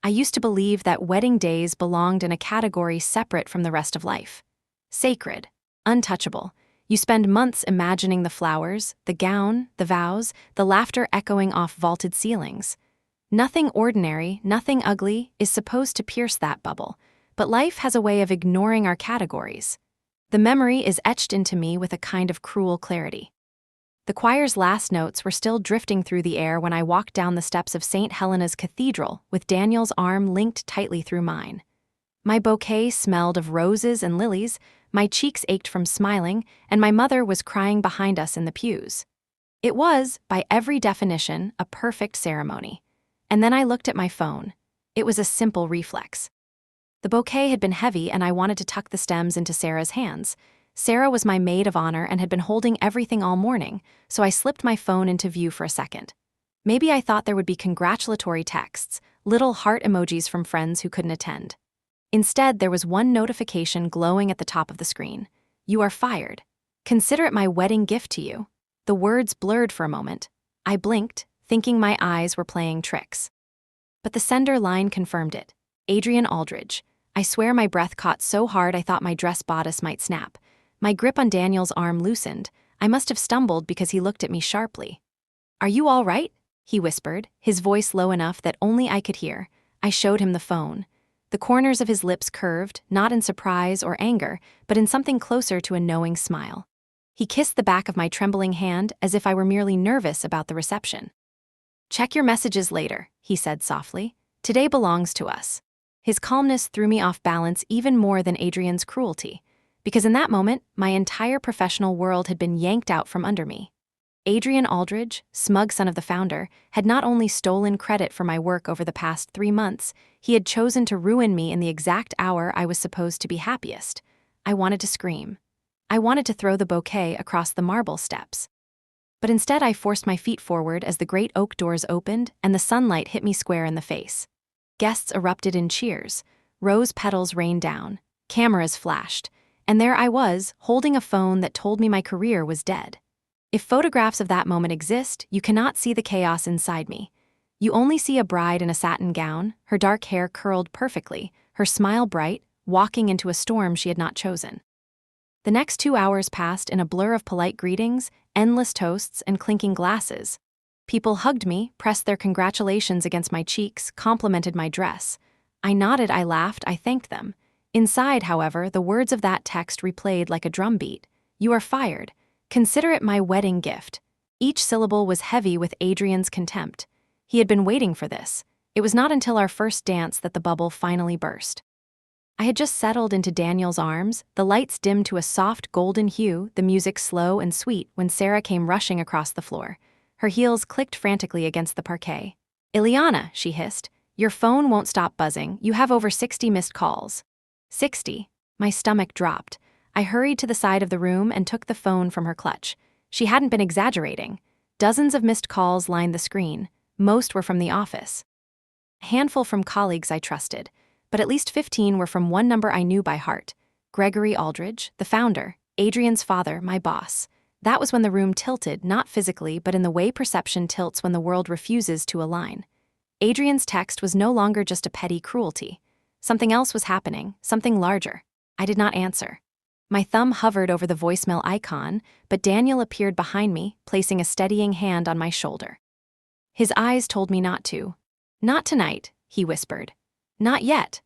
I used to believe that wedding days belonged in a category separate from the rest of life. Sacred, untouchable. You spend months imagining the flowers, the gown, the vows, the laughter echoing off vaulted ceilings. Nothing ordinary, nothing ugly is supposed to pierce that bubble, but life has a way of ignoring our categories. The memory is etched into me with a kind of cruel clarity. The choir's last notes were still drifting through the air when I walked down the steps of St. Helena's Cathedral with Daniel's arm linked tightly through mine. My bouquet smelled of roses and lilies, my cheeks ached from smiling, and my mother was crying behind us in the pews. It was, by every definition, a perfect ceremony. And then I looked at my phone. It was a simple reflex. The bouquet had been heavy and I wanted to tuck the stems into Sarah's hands. Sarah was my maid of honor and had been holding everything all morning, so I slipped my phone into view for a second. Maybe I thought there would be congratulatory texts, little heart emojis from friends who couldn't attend. Instead, there was one notification glowing at the top of the screen. You are fired. Consider it my wedding gift to you. The words blurred for a moment. I blinked, thinking my eyes were playing tricks. But the sender line confirmed it. Adrian Aldridge. I swear my breath caught so hard I thought my dress bodice might snap. My grip on Daniel's arm loosened. I must have stumbled because he looked at me sharply. Are you all right? He whispered, his voice low enough that only I could hear. I showed him the phone. The corners of his lips curved, not in surprise or anger, but in something closer to a knowing smile. He kissed the back of my trembling hand as if I were merely nervous about the reception. Check your messages later, he said softly. Today belongs to us. His calmness threw me off balance even more than Adrian's cruelty, because in that moment, my entire professional world had been yanked out from under me. Adrian Aldridge, smug son of the founder, had not only stolen credit for my work over the past 3 months, he had chosen to ruin me in the exact hour I was supposed to be happiest. I wanted to scream. I wanted to throw the bouquet across the marble steps. But instead I forced my feet forward as the great oak doors opened and the sunlight hit me square in the face. Guests erupted in cheers. Rose petals rained down. Cameras flashed. And there I was, holding a phone that told me my career was dead. If photographs of that moment exist, you cannot see the chaos inside me. You only see a bride in a satin gown, her dark hair curled perfectly, her smile bright, walking into a storm she had not chosen. The next 2 hours passed in a blur of polite greetings, endless toasts, and clinking glasses. People hugged me, pressed their congratulations against my cheeks, complimented my dress. I nodded, I laughed, I thanked them. Inside, however, the words of that text replayed like a drumbeat. You are fired. Consider it my wedding gift. Each syllable was heavy with Adrian's contempt. He had been waiting for this. It was not until our first dance that the bubble finally burst. I had just settled into Daniel's arms, the lights dimmed to a soft golden hue, the music slow and sweet when Sarah came rushing across the floor. Her heels clicked frantically against the parquet. Ileana, she hissed, your phone won't stop buzzing. You have over 60 missed calls. 60. My stomach dropped. I hurried to the side of the room and took the phone from her clutch. She hadn't been exaggerating. Dozens of missed calls lined the screen. Most were from the office. A handful from colleagues I trusted, but at least 15 were from one number I knew by heart. Gregory Aldridge, the founder, Adrian's father, my boss. That was when the room tilted, not physically, but in the way perception tilts when the world refuses to align. Adrian's text was no longer just a petty cruelty. Something else was happening, something larger. I did not answer. My thumb hovered over the voicemail icon, but Daniel appeared behind me, placing a steadying hand on my shoulder. His eyes told me not to. Not tonight, he whispered. Not yet.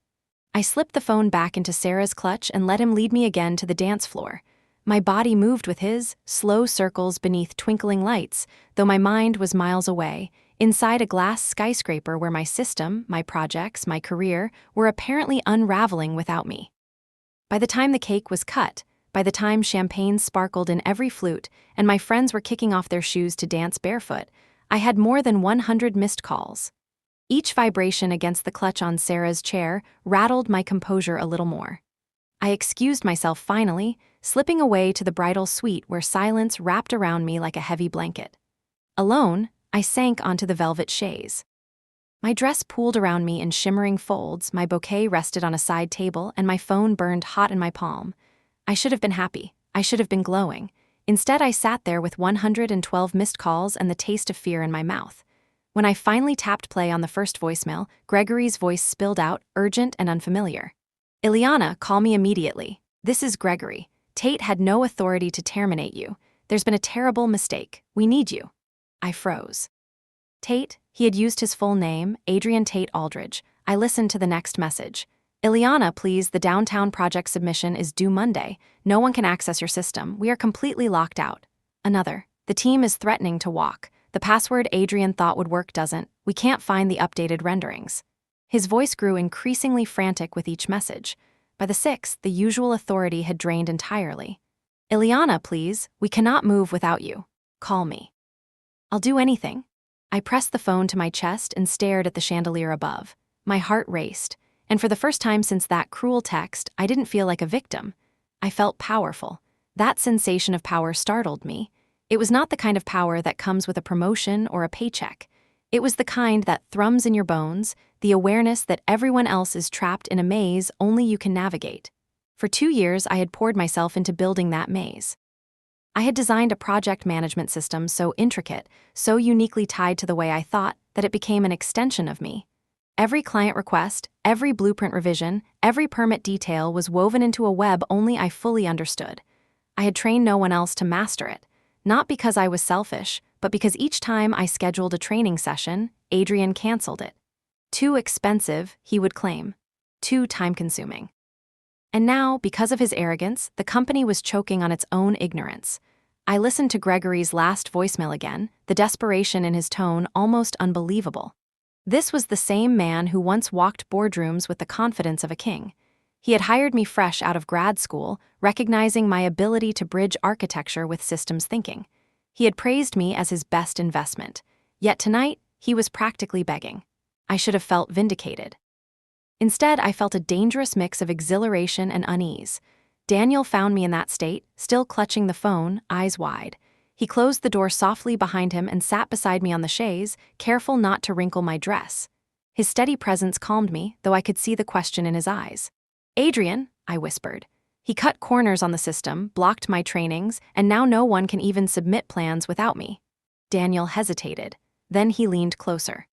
I slipped the phone back into Sarah's clutch and let him lead me again to the dance floor. My body moved with his, slow circles beneath twinkling lights, though my mind was miles away, inside a glass skyscraper where my system, my projects, my career were apparently unraveling without me. By the time the cake was cut, by the time champagne sparkled in every flute and my friends were kicking off their shoes to dance barefoot, I had more than 100 missed calls. Each vibration against the clutch on Sarah's chair rattled my composure a little more. I excused myself finally, slipping away to the bridal suite where silence wrapped around me like a heavy blanket. Alone, I sank onto the velvet chaise. My dress pooled around me in shimmering folds, my bouquet rested on a side table, and my phone burned hot in my palm. I should have been happy. I should have been glowing. Instead, I sat there with 112 missed calls and the taste of fear in my mouth. When I finally tapped play on the first voicemail, Gregory's voice spilled out, urgent and unfamiliar. "Ileana, call me immediately. This is Gregory. Tate had no authority to terminate you. There's been a terrible mistake. We need you." I froze. Tate? He had used his full name, Adrian Tate Aldridge. I listened to the next message. "Ileana, please, the downtown project submission is due Monday. No one can access your system. We are completely locked out." Another. "The team is threatening to walk. The password Adrian thought would work doesn't. We can't find the updated renderings." His voice grew increasingly frantic with each message. By the sixth, the usual authority had drained entirely. "Ileana, please, we cannot move without you. Call me." "I'll do anything." I pressed the phone to my chest and stared at the chandelier above. My heart raced, and for the first time since that cruel text, I didn't feel like a victim. I felt powerful. That sensation of power startled me. It was not the kind of power that comes with a promotion or a paycheck. It was the kind that thrums in your bones, the awareness that everyone else is trapped in a maze only you can navigate. For 2 years, I had poured myself into building that maze. I had designed a project management system so intricate, so uniquely tied to the way I thought, that it became an extension of me. Every client request, every blueprint revision, every permit detail was woven into a web only I fully understood. I had trained no one else to master it, not because I was selfish, but because each time I scheduled a training session, Adrian canceled it. Too expensive, he would claim. Too time-consuming. And now, because of his arrogance, the company was choking on its own ignorance. I listened to Gregory's last voicemail again, the desperation in his tone almost unbelievable. This was the same man who once walked boardrooms with the confidence of a king. He had hired me fresh out of grad school, recognizing my ability to bridge architecture with systems thinking. He had praised me as his best investment. Yet tonight, he was practically begging. I should have felt vindicated. Instead, I felt a dangerous mix of exhilaration and unease. Daniel found me in that state, still clutching the phone, eyes wide. He closed the door softly behind him and sat beside me on the chaise, careful not to wrinkle my dress. His steady presence calmed me, though I could see the question in his eyes. "Adrian," I whispered. "He cut corners on the system, blocked my trainings, and now no one can even submit plans without me." Daniel hesitated. Then he leaned closer.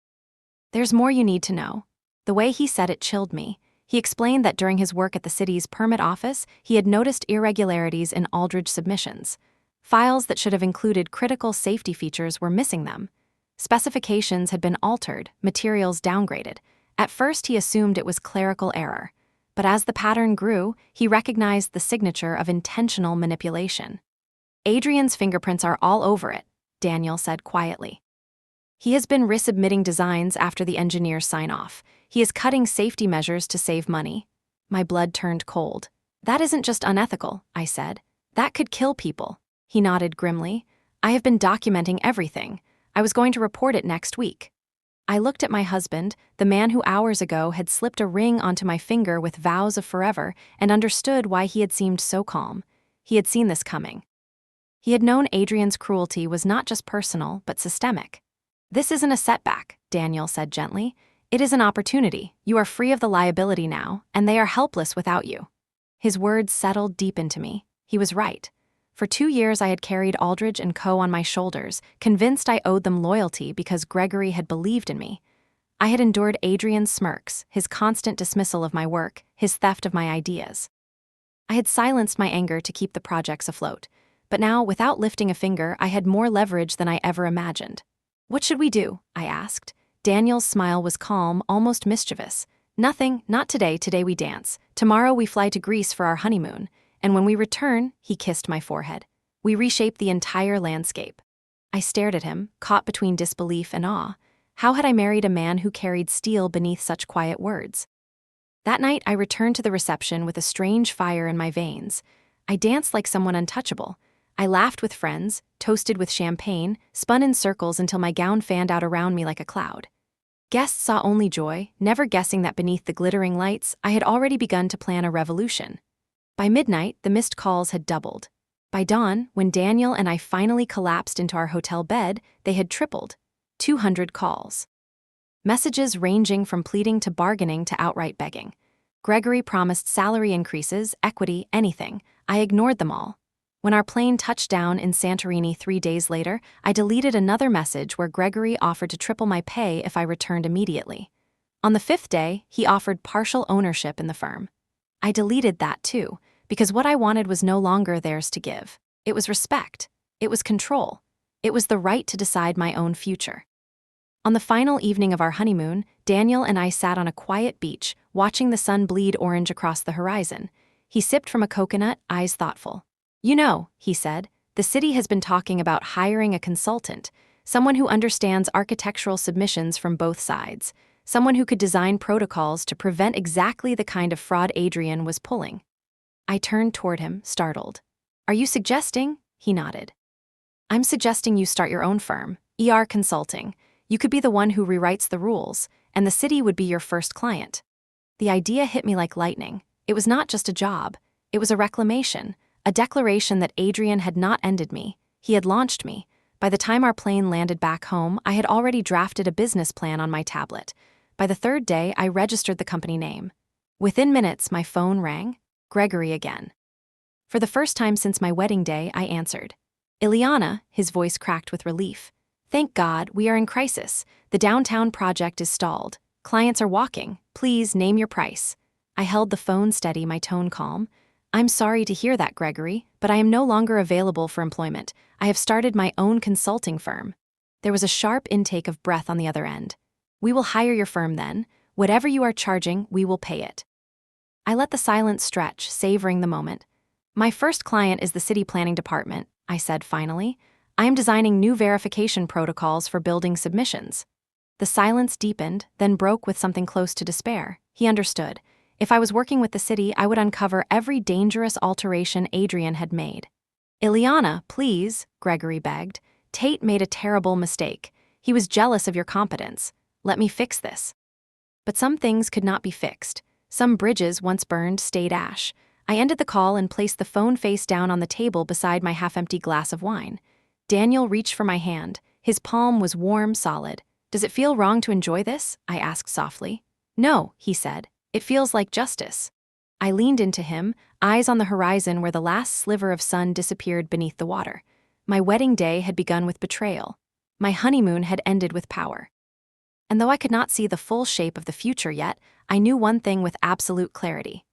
"There's more you need to know." The way he said it chilled me. He explained that during his work at the city's permit office, he had noticed irregularities in Aldridge submissions. Files that should have included critical safety features were missing them. Specifications had been altered, materials downgraded. At first, he assumed it was clerical error. But as the pattern grew, he recognized the signature of intentional manipulation. "Adrian's fingerprints are all over it," Daniel said quietly. "He has been resubmitting designs after the engineers sign off. He is cutting safety measures to save money." My blood turned cold. "That isn't just unethical," I said. "That could kill people." He nodded grimly. "I have been documenting everything. I was going to report it next week." I looked at my husband, the man who hours ago had slipped a ring onto my finger with vows of forever, and understood why he had seemed so calm. He had seen this coming. He had known Adrian's cruelty was not just personal, but systemic. "This isn't a setback," Daniel said gently. "It is an opportunity. You are free of the liability now, and they are helpless without you." His words settled deep into me. He was right. For 2 years I had carried Aldridge & Co. on my shoulders, convinced I owed them loyalty because Gregory had believed in me. I had endured Adrian's smirks, his constant dismissal of my work, his theft of my ideas. I had silenced my anger to keep the projects afloat. But now, without lifting a finger, I had more leverage than I ever imagined. "What should we do?" I asked. Daniel's smile was calm, almost mischievous. "Nothing, not today. Today we dance. Tomorrow we fly to Greece for our honeymoon. And when we return," he kissed my forehead, "we reshape the entire landscape." I stared at him, caught between disbelief and awe. How had I married a man who carried steel beneath such quiet words? That night I returned to the reception with a strange fire in my veins. I danced like someone untouchable. I laughed with friends, toasted with champagne, spun in circles until my gown fanned out around me like a cloud. Guests saw only joy, never guessing that beneath the glittering lights, I had already begun to plan a revolution. By midnight, the missed calls had doubled. By dawn, when Daniel and I finally collapsed into our hotel bed, they had tripled. 200 calls. Messages ranging from pleading to bargaining to outright begging. Gregory promised salary increases, equity, anything. I ignored them all. When our plane touched down in Santorini 3 days later, I deleted another message where Gregory offered to triple my pay if I returned immediately. On the 5th day, he offered partial ownership in the firm. I deleted that too, because what I wanted was no longer theirs to give. It was respect. It was control. It was the right to decide my own future. On the final evening of our honeymoon, Daniel and I sat on a quiet beach, watching the sun bleed orange across the horizon. He sipped from a coconut, eyes thoughtful. "You know," he said, "the city has been talking about hiring a consultant, someone who understands architectural submissions from both sides, someone who could design protocols to prevent exactly the kind of fraud Adrian was pulling." I turned toward him, startled. "Are you suggesting?" He nodded. "I'm suggesting you start your own firm, ER Consulting. You could be the one who rewrites the rules, and the city would be your first client." The idea hit me like lightning. It was not just a job. It was a reclamation, a declaration that Adrian had not ended me. He had launched me. By the time our plane landed back home, I had already drafted a business plan on my tablet. By the 3rd day, I registered the company name. Within minutes, my phone rang. Gregory again. For the first time since my wedding day, I answered. "Ileana," his voice cracked with relief. "Thank God, we are in crisis. The downtown project is stalled. Clients are walking. Please name your price." I held the phone steady, my tone calm. "I'm sorry to hear that, Gregory, but I am no longer available for employment. I have started my own consulting firm." There was a sharp intake of breath on the other end. "We will hire your firm then. Whatever you are charging, we will pay it." I let the silence stretch, savoring the moment. "My first client is the city planning department," I said finally. "I am designing new verification protocols for building submissions." The silence deepened, then broke with something close to despair. He understood. If I was working with the city, I would uncover every dangerous alteration Adrian had made. "Ileana, please," Gregory begged. "Tate made a terrible mistake. He was jealous of your competence. Let me fix this." But some things could not be fixed. Some bridges once burned stayed ash. I ended the call and placed the phone face down on the table beside my half-empty glass of wine. Daniel reached for my hand. His palm was warm, solid. "Does it feel wrong to enjoy this?" I asked softly. "No," he said. "It feels like justice." I leaned into him, eyes on the horizon where the last sliver of sun disappeared beneath the water. My wedding day had begun with betrayal. My honeymoon had ended with power. And though I could not see the full shape of the future yet, I knew one thing with absolute clarity.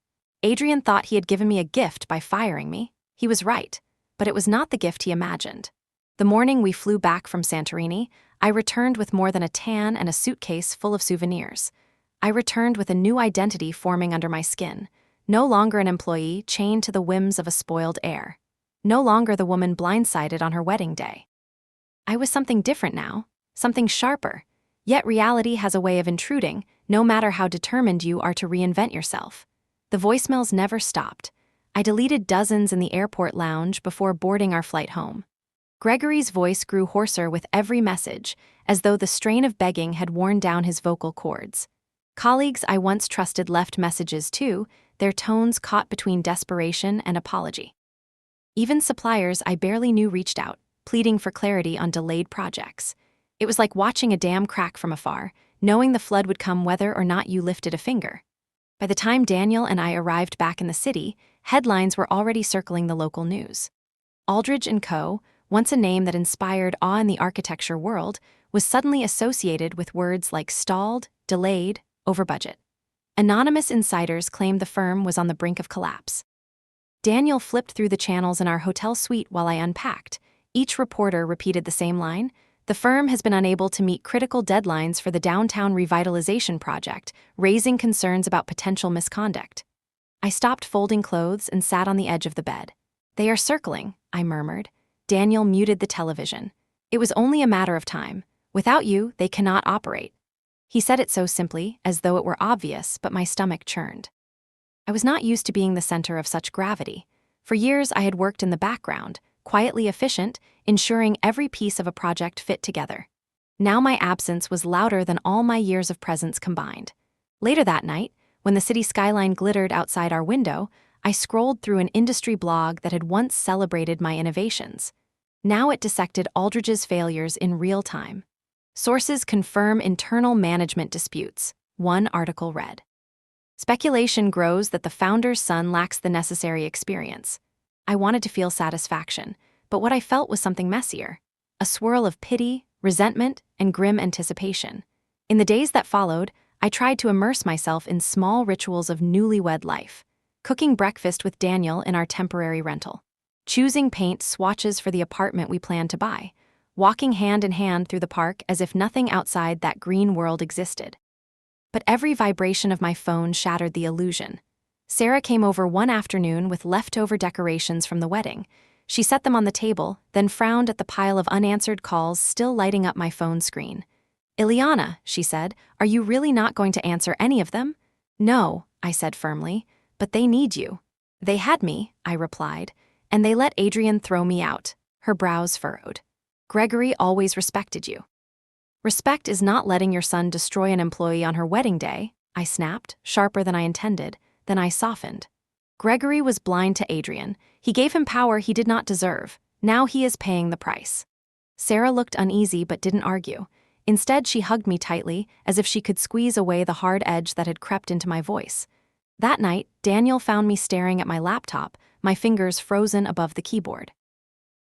Adrian thought he had given me a gift by firing me. He was right, but it was not the gift he imagined. The morning we flew back from Santorini, I returned with more than a tan and a suitcase full of souvenirs. I returned with a new identity forming under my skin. No longer an employee chained to the whims of a spoiled heir. No longer the woman blindsided on her wedding day. I was something different now, something sharper. Yet reality has a way of intruding, no matter how determined you are to reinvent yourself. The voicemails never stopped. I deleted dozens in the airport lounge before boarding our flight home. Gregory's voice grew hoarser with every message, as though the strain of begging had worn down his vocal cords. Colleagues I once trusted left messages too, their tones caught between desperation and apology. Even suppliers I barely knew reached out, pleading for clarity on delayed projects. It was like watching a dam crack from afar, knowing the flood would come whether or not you lifted a finger. By the time Daniel and I arrived back in the city, headlines were already circling the local news. Aldridge & Co., once a name that inspired awe in the architecture world, was suddenly associated with words like stalled, delayed, over budget. Anonymous insiders claimed the firm was on the brink of collapse. Daniel flipped through the channels in our hotel suite while I unpacked. Each reporter repeated the same line: "The firm has been unable to meet critical deadlines for the downtown revitalization project, raising concerns about potential misconduct." I stopped folding clothes and sat on the edge of the bed. "They are circling," I murmured. Daniel muted the television. "It was only a matter of time. Without you, they cannot operate." He said it so simply, as though it were obvious, but my stomach churned. I was not used to being the center of such gravity. For years, I had worked in the background, quietly efficient, ensuring every piece of a project fit together. Now my absence was louder than all my years of presence combined. Later that night, when the city skyline glittered outside our window, I scrolled through an industry blog that had once celebrated my innovations. Now it dissected Aldridge's failures in real time. Sources confirm internal management disputes, one article read. Speculation grows that the founder's son lacks the necessary experience. I wanted to feel satisfaction, but what I felt was something messier. A swirl of pity, resentment, and grim anticipation. In the days that followed, I tried to immerse myself in small rituals of newlywed life. Cooking breakfast with Daniel in our temporary rental. Choosing paint swatches for the apartment we planned to buy. Walking hand in hand through the park as if nothing outside that green world existed. But every vibration of my phone shattered the illusion. Sarah came over one afternoon with leftover decorations from the wedding. She set them on the table, then frowned at the pile of unanswered calls still lighting up my phone screen. "Ileana," she said, "are you really not going to answer any of them?" "No," I said firmly, "but they need you." "They had me," I replied, "and they let Adrian throw me out." Her brows furrowed. "Gregory always respected you." "Respect is not letting your son destroy an employee on her wedding day," I snapped, sharper than I intended. Then I softened. "Gregory was blind to Adrian. He gave him power he did not deserve. Now he is paying the price." Sarah looked uneasy but didn't argue. Instead, she hugged me tightly, as if she could squeeze away the hard edge that had crept into my voice. That night, Daniel found me staring at my laptop, my fingers frozen above the keyboard.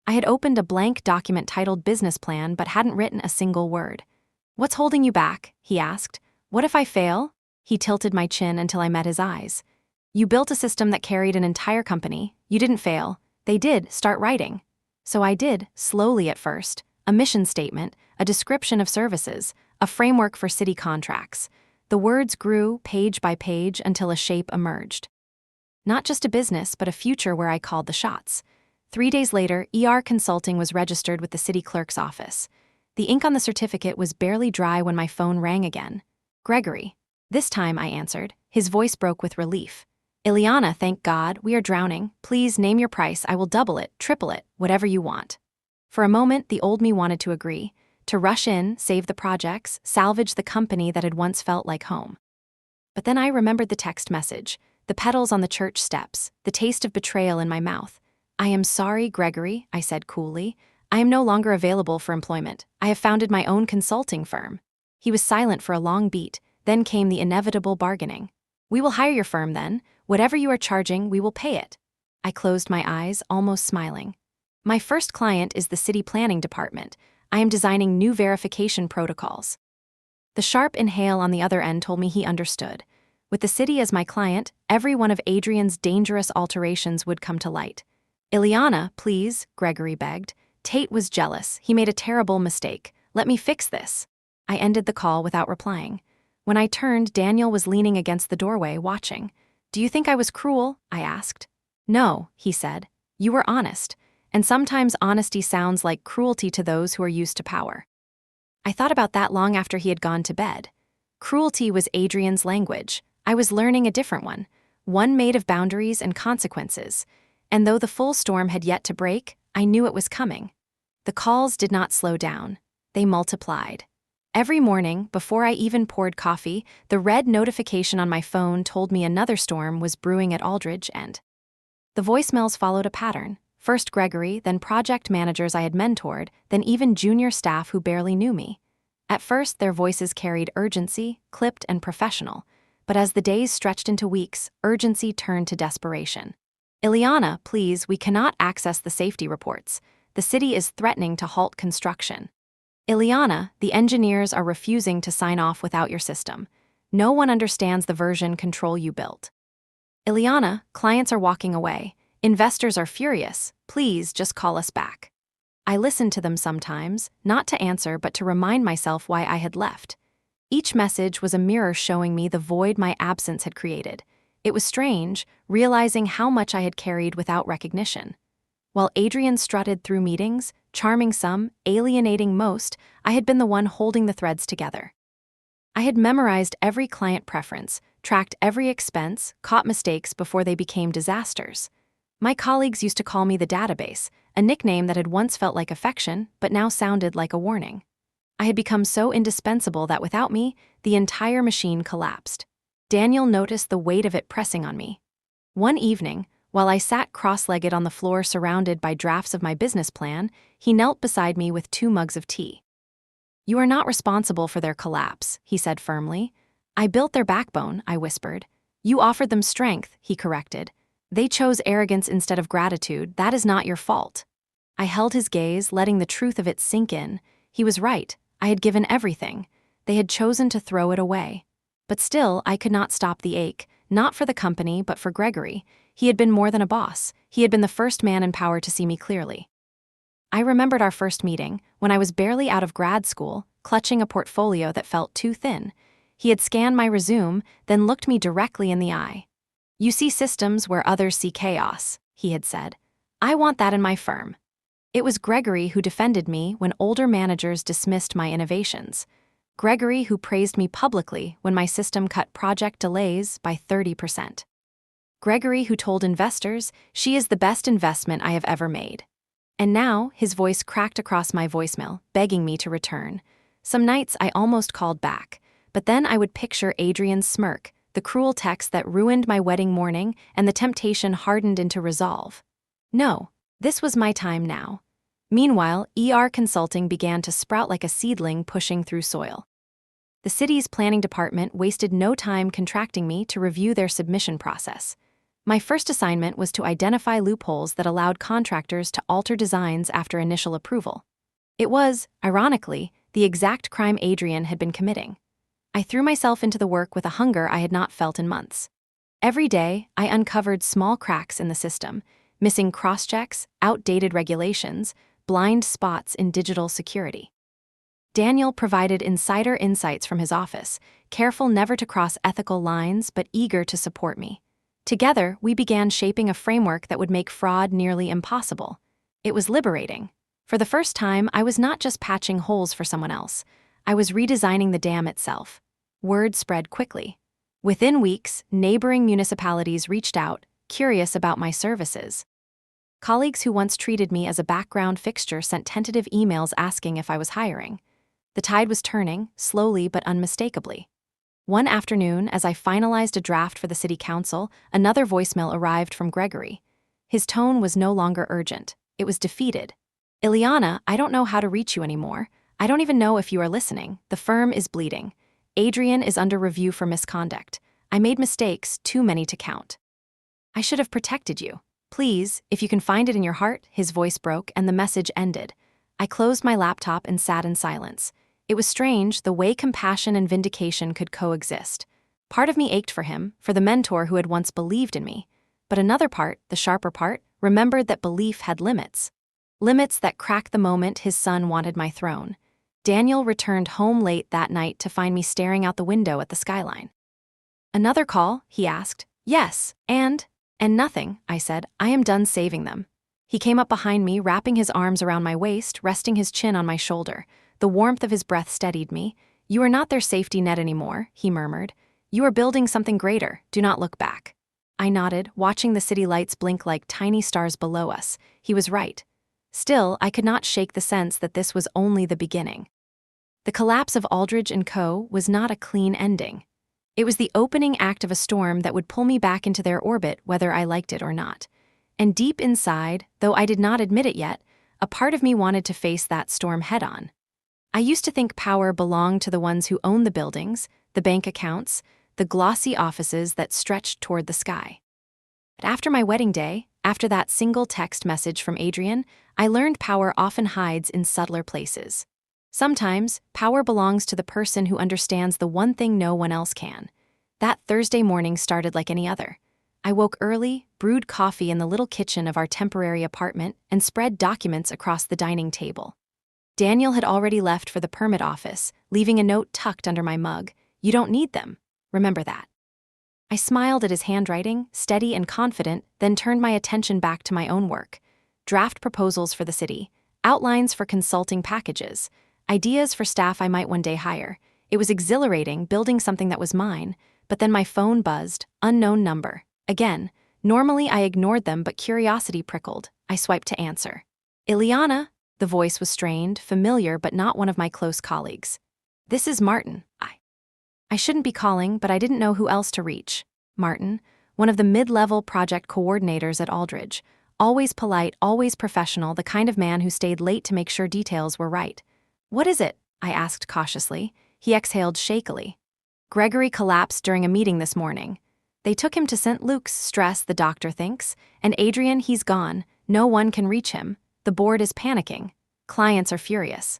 I had opened a blank document titled Business Plan but hadn't written a single word. "What's holding you back?" he asked. "What if I fail?" He tilted my chin until I met his eyes. "You built a system that carried an entire company. You didn't fail. They did start writing." So I did, slowly at first. A mission statement, a description of services, a framework for city contracts. The words grew, page by page, until a shape emerged. Not just a business, but a future where I called the shots. 3 days later, Consulting was registered with the city clerk's office. The ink on the certificate was barely dry when my phone rang again. "Gregory." This time, I answered. His voice broke with relief. "Ileana, thank God, we are drowning. Please name your price. I will double it, triple it, whatever you want." For a moment, the old me wanted to agree, to rush in, save the projects, salvage the company that had once felt like home. But then I remembered the text message, the petals on the church steps, the taste of betrayal in my mouth. "I am sorry, Gregory," I said coolly. "I am no longer available for employment. I have founded my own consulting firm." He was silent for a long beat, then came the inevitable bargaining. "We will hire your firm then. Whatever you are charging, we will pay it." I closed my eyes, almost smiling. "My first client is the city planning department. I am designing new verification protocols." The sharp inhale on the other end told me he understood. With the city as my client, every one of Adrian's dangerous alterations would come to light. "Ileana, please," Gregory begged. "Tate was jealous. He made a terrible mistake. Let me fix this." I ended the call without replying. When I turned, Daniel was leaning against the doorway, watching. "Do you think I was cruel?" I asked. "No," he said. "You were honest. And sometimes honesty sounds like cruelty to those who are used to power." I thought about that long after he had gone to bed. Cruelty was Adrian's language. I was learning a different one made of boundaries and consequences. And though the full storm had yet to break, I knew it was coming. The calls did not slow down. They multiplied. Every morning, before I even poured coffee, the red notification on my phone told me another storm was brewing at Aldridge, and the voicemails followed a pattern. First Gregory, then project managers I had mentored, then even junior staff who barely knew me. At first, their voices carried urgency, clipped and professional. But as the days stretched into weeks, urgency turned to desperation. "Ileana, please, we cannot access the safety reports. The city is threatening to halt construction." "Ileana, the engineers are refusing to sign off without your system. No one understands the version control you built." "Ileana, clients are walking away. Investors are furious. Please just call us back." I listened to them sometimes, not to answer but to remind myself why I had left. Each message was a mirror showing me the void my absence had created. It was strange, realizing how much I had carried without recognition. While Adrian strutted through meetings, charming some, alienating most, I had been the one holding the threads together. I had memorized every client preference, tracked every expense, caught mistakes before they became disasters. My colleagues used to call me the database, a nickname that had once felt like affection, but now sounded like a warning. I had become so indispensable that without me, the entire machine collapsed. Daniel noticed the weight of it pressing on me. One evening, while I sat cross-legged on the floor surrounded by drafts of my business plan, he knelt beside me with 2 mugs of tea. "You are not responsible for their collapse," he said firmly. "I built their backbone," I whispered. "You offered them strength," he corrected. They chose arrogance instead of gratitude. That is not your fault. I held his gaze, letting the truth of it sink in. He was right. I had given everything. They had chosen to throw it away. But still, I could not stop the ache, not for the company, but for Gregory. He had been more than a boss. He had been the first man in power to see me clearly. I remembered our first meeting, when I was barely out of grad school, clutching a portfolio that felt too thin. He had scanned my resume, then looked me directly in the eye. "You see systems where others see chaos," he had said. "I want that in my firm." It was Gregory who defended me when older managers dismissed my innovations. Gregory who praised me publicly when my system cut project delays by 30%. Gregory who told investors, "She is the best investment I have ever made." And now, his voice cracked across my voicemail, begging me to return. Some nights I almost called back, but then I would picture Adrian's smirk, the cruel text that ruined my wedding morning, and the temptation hardened into resolve. No, this was my time now. Meanwhile, ER Consulting began to sprout like a seedling pushing through soil. The city's planning department wasted no time contracting me to review their submission process. My first assignment was to identify loopholes that allowed contractors to alter designs after initial approval. It was, ironically, the exact crime Adrian had been committing. I threw myself into the work with a hunger I had not felt in months. Every day, I uncovered small cracks in the system, missing cross-checks, outdated regulations, blind spots in digital security. Daniel provided insider insights from his office, careful never to cross ethical lines but eager to support me. Together, we began shaping a framework that would make fraud nearly impossible. It was liberating. For the first time, I was not just patching holes for someone else. I was redesigning the dam itself. Word spread quickly. Within weeks, neighboring municipalities reached out, curious about my services. Colleagues who once treated me as a background fixture sent tentative emails asking if I was hiring. The tide was turning, slowly but unmistakably. One afternoon, as I finalized a draft for the city council, another voicemail arrived from Gregory. His tone was no longer urgent. It was defeated. "Ileana, I don't know how to reach you anymore. I don't even know if you are listening. The firm is bleeding. Adrian is under review for misconduct. I made mistakes, too many to count. I should have protected you. Please, if you can find it in your heart." His voice broke and the message ended. I closed my laptop and sat in silence. It was strange the way compassion and vindication could coexist. Part of me ached for him, for the mentor who had once believed in me. But another part, the sharper part, remembered that belief had limits. Limits that cracked the moment his son wanted my throne. Daniel returned home late that night to find me staring out the window at the skyline. "Another call?" he asked. "Yes, and nothing," I said. "I am done saving them." He came up behind me, wrapping his arms around my waist, resting his chin on my shoulder. The warmth of his breath steadied me. "You are not their safety net anymore," he murmured. "You are building something greater. Do not look back." I nodded, watching the city lights blink like tiny stars below us. He was right. Still, I could not shake the sense that this was only the beginning. The collapse of Aldridge & Co. was not a clean ending. It was the opening act of a storm that would pull me back into their orbit whether I liked it or not. And deep inside, though I did not admit it yet, a part of me wanted to face that storm head-on. I used to think power belonged to the ones who owned the buildings, the bank accounts, the glossy offices that stretched toward the sky. But after my wedding day, after that single text message from Adrian, I learned power often hides in subtler places. Sometimes, power belongs to the person who understands the one thing no one else can. That Thursday morning started like any other. I woke early, brewed coffee in the little kitchen of our temporary apartment, and spread documents across the dining table. Daniel had already left for the permit office, leaving a note tucked under my mug. "You don't need them. Remember that." I smiled at his handwriting, steady and confident, then turned my attention back to my own work. Draft proposals for the city, outlines for consulting packages, ideas for staff I might one day hire. It was exhilarating building something that was mine, but then my phone buzzed, unknown number. Again, normally I ignored them, but curiosity prickled. I swiped to answer. "Ileana." The voice was strained, familiar, but not one of my close colleagues. "This is Martin." I shouldn't be calling, but I didn't know who else to reach. Martin, one of the mid-level project coordinators at Aldridge. Always polite, always professional, the kind of man who stayed late to make sure details were right. "What is it?" I asked cautiously. He exhaled shakily. "Gregory collapsed during a meeting this morning." They took him to St. Luke's, stress, the doctor thinks, and Adrian, he's gone. No one can reach him. The board is panicking. Clients are furious.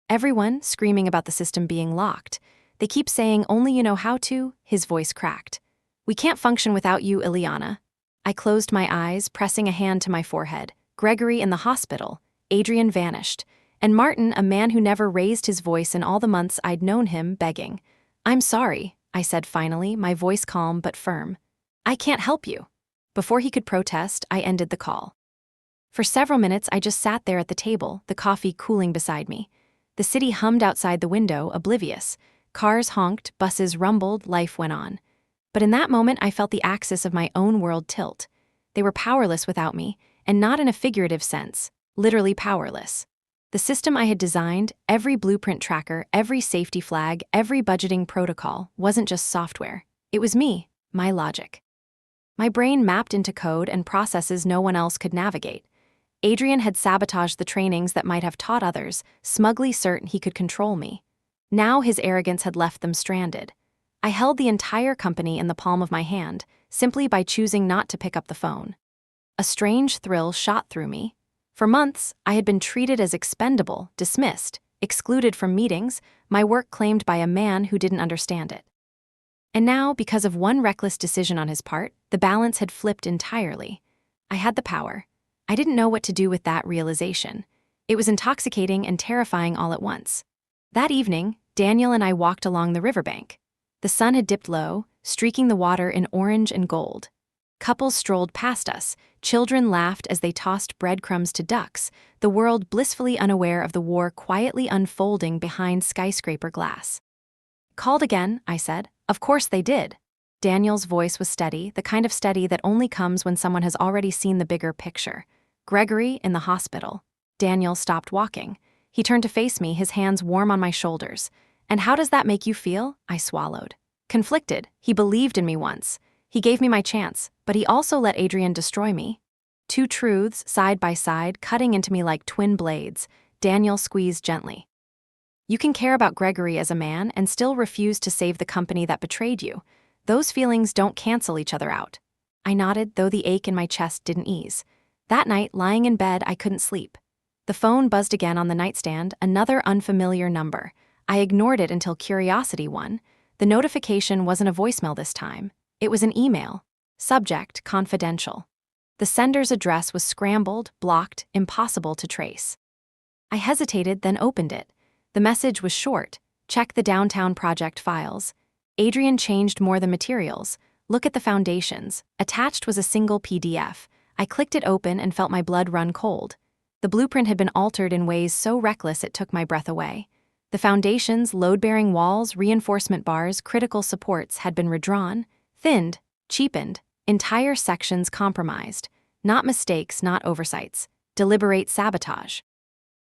Everyone screaming about the system being locked. They keep saying only you know how to, his voice cracked. We can't function without you, Ileana. I closed my eyes, pressing a hand to my forehead. Gregory in the hospital. Adrian vanished. And Martin, a man who never raised his voice in all the months I'd known him, begging. I'm sorry, I said finally, my voice calm but firm. I can't help you. Before he could protest, I ended the call. For several minutes, I just sat there at the table, the coffee cooling beside me. The city hummed outside the window, oblivious. Cars honked, buses rumbled, life went on. But in that moment, I felt the axis of my own world tilt. They were powerless without me, and not in a figurative sense, literally powerless. The system I had designed, every blueprint tracker, every safety flag, every budgeting protocol, wasn't just software. It was me, my logic. My brain mapped into code and processes no one else could navigate. Adrian had sabotaged the trainings that might have taught others, smugly certain he could control me. Now his arrogance had left them stranded. I held the entire company in the palm of my hand, simply by choosing not to pick up the phone. A strange thrill shot through me. For months, I had been treated as expendable, dismissed, excluded from meetings, my work claimed by a man who didn't understand it. And now, because of one reckless decision on his part, the balance had flipped entirely. I had the power. I didn't know what to do with that realization. It was intoxicating and terrifying all at once. That evening, Daniel and I walked along the riverbank. The sun had dipped low, streaking the water in orange and gold. Couples strolled past us, children laughed as they tossed breadcrumbs to ducks, the world blissfully unaware of the war quietly unfolding behind skyscraper glass. Called again, I said. Of course they did. Daniel's voice was steady, the kind of steady that only comes when someone has already seen the bigger picture. Gregory in the hospital. Daniel stopped walking. He turned to face me, his hands warm on my shoulders. And how does that make you feel? I swallowed. Conflicted. He believed in me once. He gave me my chance, but he also let Adrian destroy me. Two truths, side by side, cutting into me like twin blades. Daniel squeezed gently. You can care about Gregory as a man and still refuse to save the company that betrayed you. Those feelings don't cancel each other out. I nodded, though the ache in my chest didn't ease. That night, lying in bed, I couldn't sleep. The phone buzzed again on the nightstand, another unfamiliar number. I ignored it until curiosity won. The notification wasn't a voicemail this time. It was an email. Subject, confidential. The sender's address was scrambled, blocked, impossible to trace. I hesitated, then opened it. The message was short. Check the downtown project files. Adrian changed more than materials. Look at the foundations. Attached was a single PDF. I clicked it open and felt my blood run cold. The blueprint had been altered in ways so reckless it took my breath away. The foundations, load-bearing walls, reinforcement bars, critical supports had been redrawn, thinned, cheapened, entire sections compromised. Not mistakes, not oversights. Deliberate sabotage.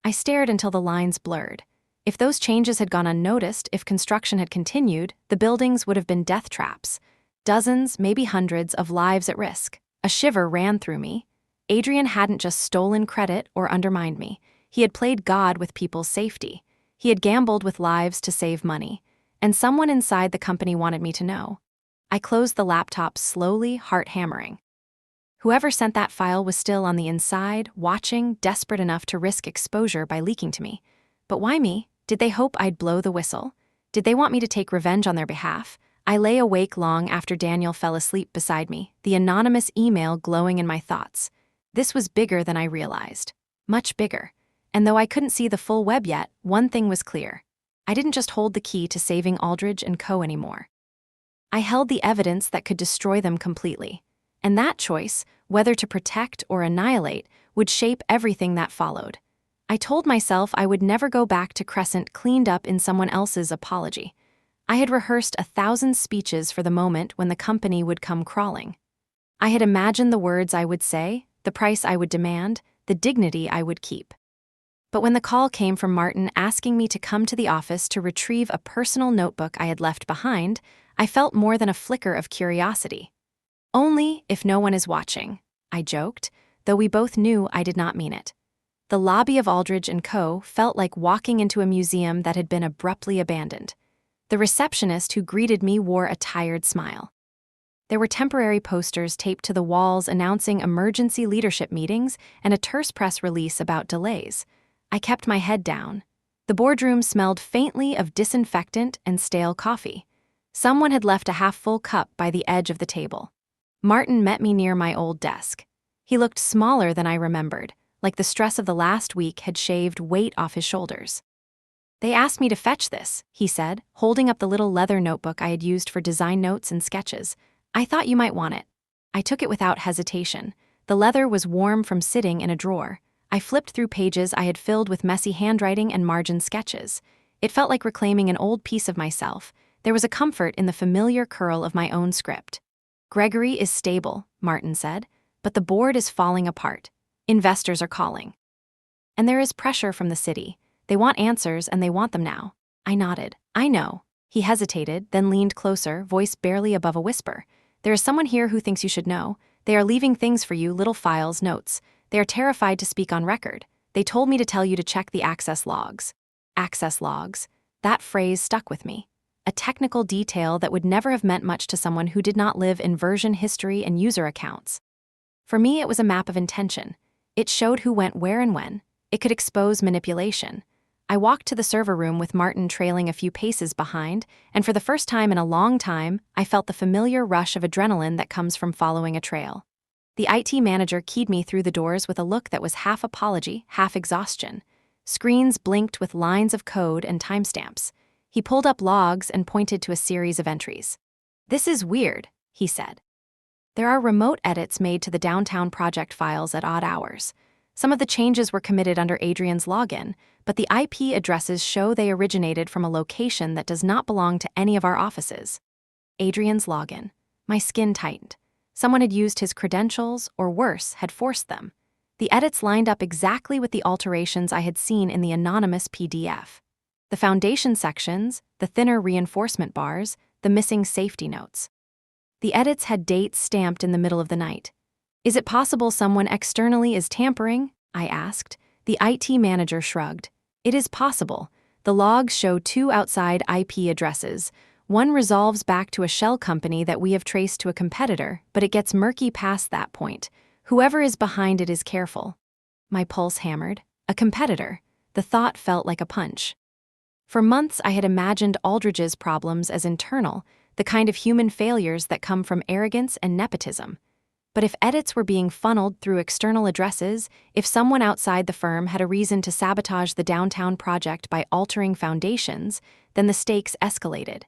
I stared until the lines blurred. If those changes had gone unnoticed, if construction had continued, the buildings would have been death traps. Dozens, maybe hundreds, of lives at risk. A shiver ran through me. Adrian hadn't just stolen credit or undermined me. He had played God with people's safety. He had gambled with lives to save money. And someone inside the company wanted me to know. I closed the laptop slowly, heart hammering. Whoever sent that file was still on the inside, watching, desperate enough to risk exposure by leaking to me. But why me? Did they hope I'd blow the whistle? Did they want me to take revenge on their behalf? I lay awake long after Daniel fell asleep beside me, the anonymous email glowing in my thoughts. This was bigger than I realized. Much bigger. And though I couldn't see the full web yet, one thing was clear. I didn't just hold the key to saving Aldridge and Co. anymore. I held the evidence that could destroy them completely. And that choice, whether to protect or annihilate, would shape everything that followed. I told myself I would never go back to Crescent cleaned up in someone else's apology. I had rehearsed 1,000 speeches for the moment when the company would come crawling. I had imagined the words I would say, the price I would demand, the dignity I would keep. But when the call came from Martin asking me to come to the office to retrieve a personal notebook I had left behind, I felt more than a flicker of curiosity. Only if no one is watching, I joked, though we both knew I did not mean it. The lobby of Aldridge & Co. felt like walking into a museum that had been abruptly abandoned. The receptionist who greeted me wore a tired smile. There were temporary posters taped to the walls announcing emergency leadership meetings and a terse press release about delays. I kept my head down. The boardroom smelled faintly of disinfectant and stale coffee. Someone had left a half-full cup by the edge of the table. Martin met me near my old desk. He looked smaller than I remembered, like the stress of the last week had shaved weight off his shoulders. "They asked me to fetch this," he said, holding up the little leather notebook I had used for design notes and sketches. "I thought you might want it." I took it without hesitation. The leather was warm from sitting in a drawer. I flipped through pages I had filled with messy handwriting and margin sketches. It felt like reclaiming an old piece of myself. There was a comfort in the familiar curl of my own script. "Gregory is stable," Martin said, "but the board is falling apart. Investors are calling. And there is pressure from the city. They want answers and they want them now." I nodded. "I know." He hesitated, then leaned closer, voice barely above a whisper. "There is someone here who thinks you should know. They are leaving things for you, little files, notes. They are terrified to speak on record. They told me to tell you to check the access logs." Access logs. That phrase stuck with me. A technical detail that would never have meant much to someone who did not live in version history and user accounts. For me, it was a map of intention. It showed who went where and when. It could expose manipulation. I walked to the server room with Martin trailing a few paces behind, and for the first time in a long time, I felt the familiar rush of adrenaline that comes from following a trail. The IT manager keyed me through the doors with a look that was half apology, half exhaustion. Screens blinked with lines of code and timestamps. He pulled up logs and pointed to a series of entries. "This is weird," he said. "There are remote edits made to the downtown project files at odd hours. Some of the changes were committed under Adrian's login, but the IP addresses show they originated from a location that does not belong to any of our offices." Adrian's login. My skin tightened. Someone had used his credentials, or worse, had forced them. The edits lined up exactly with the alterations I had seen in the anonymous PDF. The foundation sections, the thinner reinforcement bars, the missing safety notes. The edits had dates stamped in the middle of the night. "Is it possible someone externally is tampering?" I asked. The IT manager shrugged. "It is possible. The logs show 2 outside IP addresses. One resolves back to a shell company that we have traced to a competitor, but it gets murky past that point. Whoever is behind it is careful." My pulse hammered. A competitor. The thought felt like a punch. For months I had imagined Aldridge's problems as internal, the kind of human failures that come from arrogance and nepotism. But if edits were being funneled through external addresses, if someone outside the firm had a reason to sabotage the downtown project by altering foundations, then the stakes escalated.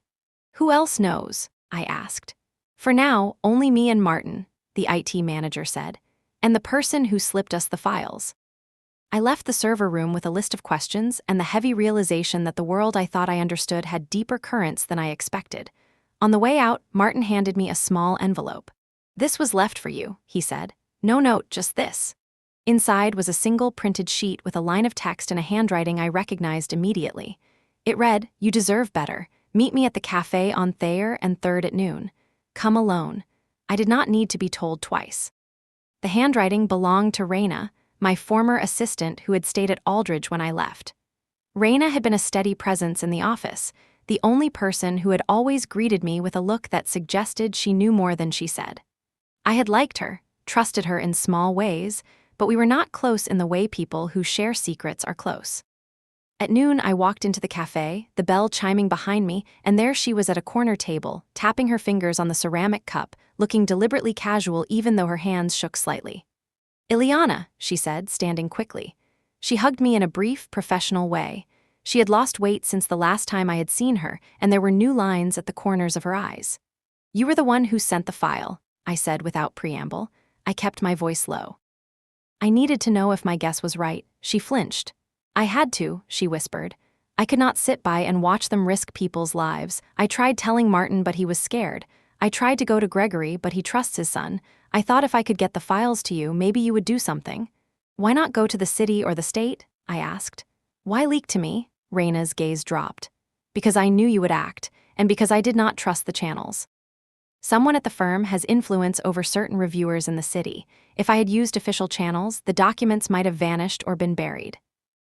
"Who else knows?" I asked. "For now, only me and Martin," the IT manager said, "and the person who slipped us the files." I left the server room with a list of questions and the heavy realization that the world I thought I understood had deeper currents than I expected. On the way out, Martin handed me a small envelope. "This was left for you," he said. "No note, just this." Inside was a single printed sheet with a line of text in a handwriting I recognized immediately. It read, "You deserve better. Meet me at the cafe on Thayer and 3rd at noon. Come alone." I did not need to be told twice. The handwriting belonged to Raina, my former assistant who had stayed at Aldridge when I left. Raina had been a steady presence in the office, the only person who had always greeted me with a look that suggested she knew more than she said. I had liked her, trusted her in small ways, but we were not close in the way people who share secrets are close. At noon, I walked into the cafe, the bell chiming behind me, and there she was at a corner table, tapping her fingers on the ceramic cup, looking deliberately casual even though her hands shook slightly. "Ileana," she said, standing quickly. She hugged me in a brief, professional way. She had lost weight since the last time I had seen her, and there were new lines at the corners of her eyes. "You were the one who sent the file," I said without preamble. I kept my voice low. I needed to know if my guess was right. She flinched. "I had to," she whispered. "I could not sit by and watch them risk people's lives. I tried telling Martin, but he was scared. I tried to go to Gregory, but he trusts his son. I thought if I could get the files to you, maybe you would do something." "Why not go to the city or the state?" I asked. "Why leak to me?" Raina's gaze dropped. "Because I knew you would act, and because I did not trust the channels. Someone at the firm has influence over certain reviewers in the city. If I had used official channels, the documents might have vanished or been buried."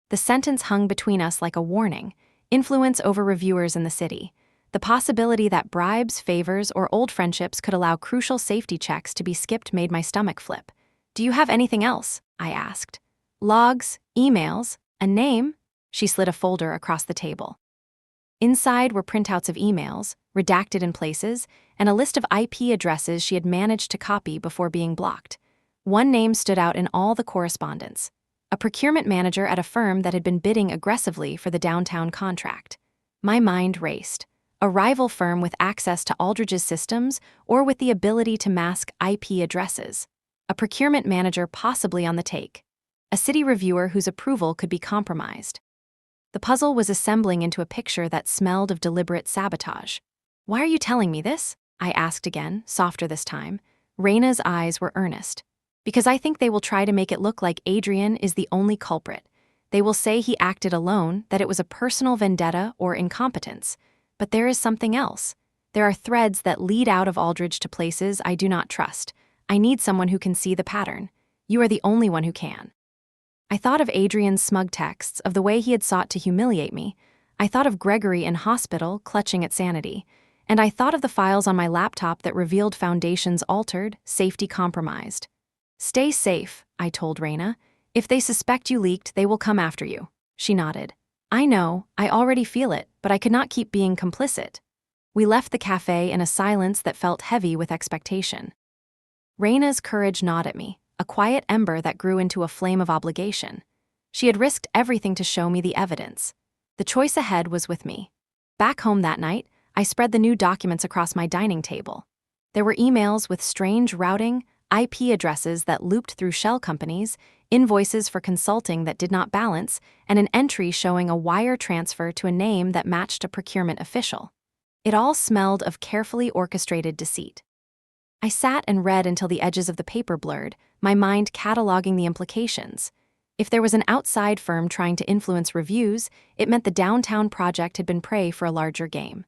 The sentence hung between us like a warning. Influence over reviewers in the city. The possibility that bribes, favors, or old friendships could allow crucial safety checks to be skipped made my stomach flip. "Do you have anything else?" I asked. "Logs, emails, a name?" She slid a folder across the table. Inside were printouts of emails, redacted in places, and a list of IP addresses she had managed to copy before being blocked. One name stood out in all the correspondence: a procurement manager at a firm that had been bidding aggressively for the downtown contract. My mind raced. A rival firm with access to Aldridge's systems or with the ability to mask IP addresses. A procurement manager possibly on the take. A city reviewer whose approval could be compromised. The puzzle was assembling into a picture that smelled of deliberate sabotage. "Why are you telling me this?" I asked again, softer this time. Raina's eyes were earnest. "Because I think they will try to make it look like Adrian is the only culprit. They will say he acted alone, that it was a personal vendetta or incompetence. But there is something else. There are threads that lead out of Aldridge to places I do not trust. I need someone who can see the pattern. You are the only one who can." I thought of Adrian's smug texts, of the way he had sought to humiliate me. I thought of Gregory in hospital, clutching at sanity. And I thought of the files on my laptop that revealed foundations altered, safety compromised. "Stay safe," I told Raina. "If they suspect you leaked, they will come after you." She nodded. "I know, I already feel it, but I could not keep being complicit." We left the cafe in a silence that felt heavy with expectation. Raina's courage gnawed at me, a quiet ember that grew into a flame of obligation. She had risked everything to show me the evidence. The choice ahead was with me. Back home that night, I spread the new documents across my dining table. There were emails with strange routing, IP addresses that looped through shell companies, invoices for consulting that did not balance, and an entry showing a wire transfer to a name that matched a procurement official. It all smelled of carefully orchestrated deceit. I sat and read until the edges of the paper blurred, my mind cataloging the implications. If there was an outside firm trying to influence reviews, it meant the downtown project had been prey for a larger game.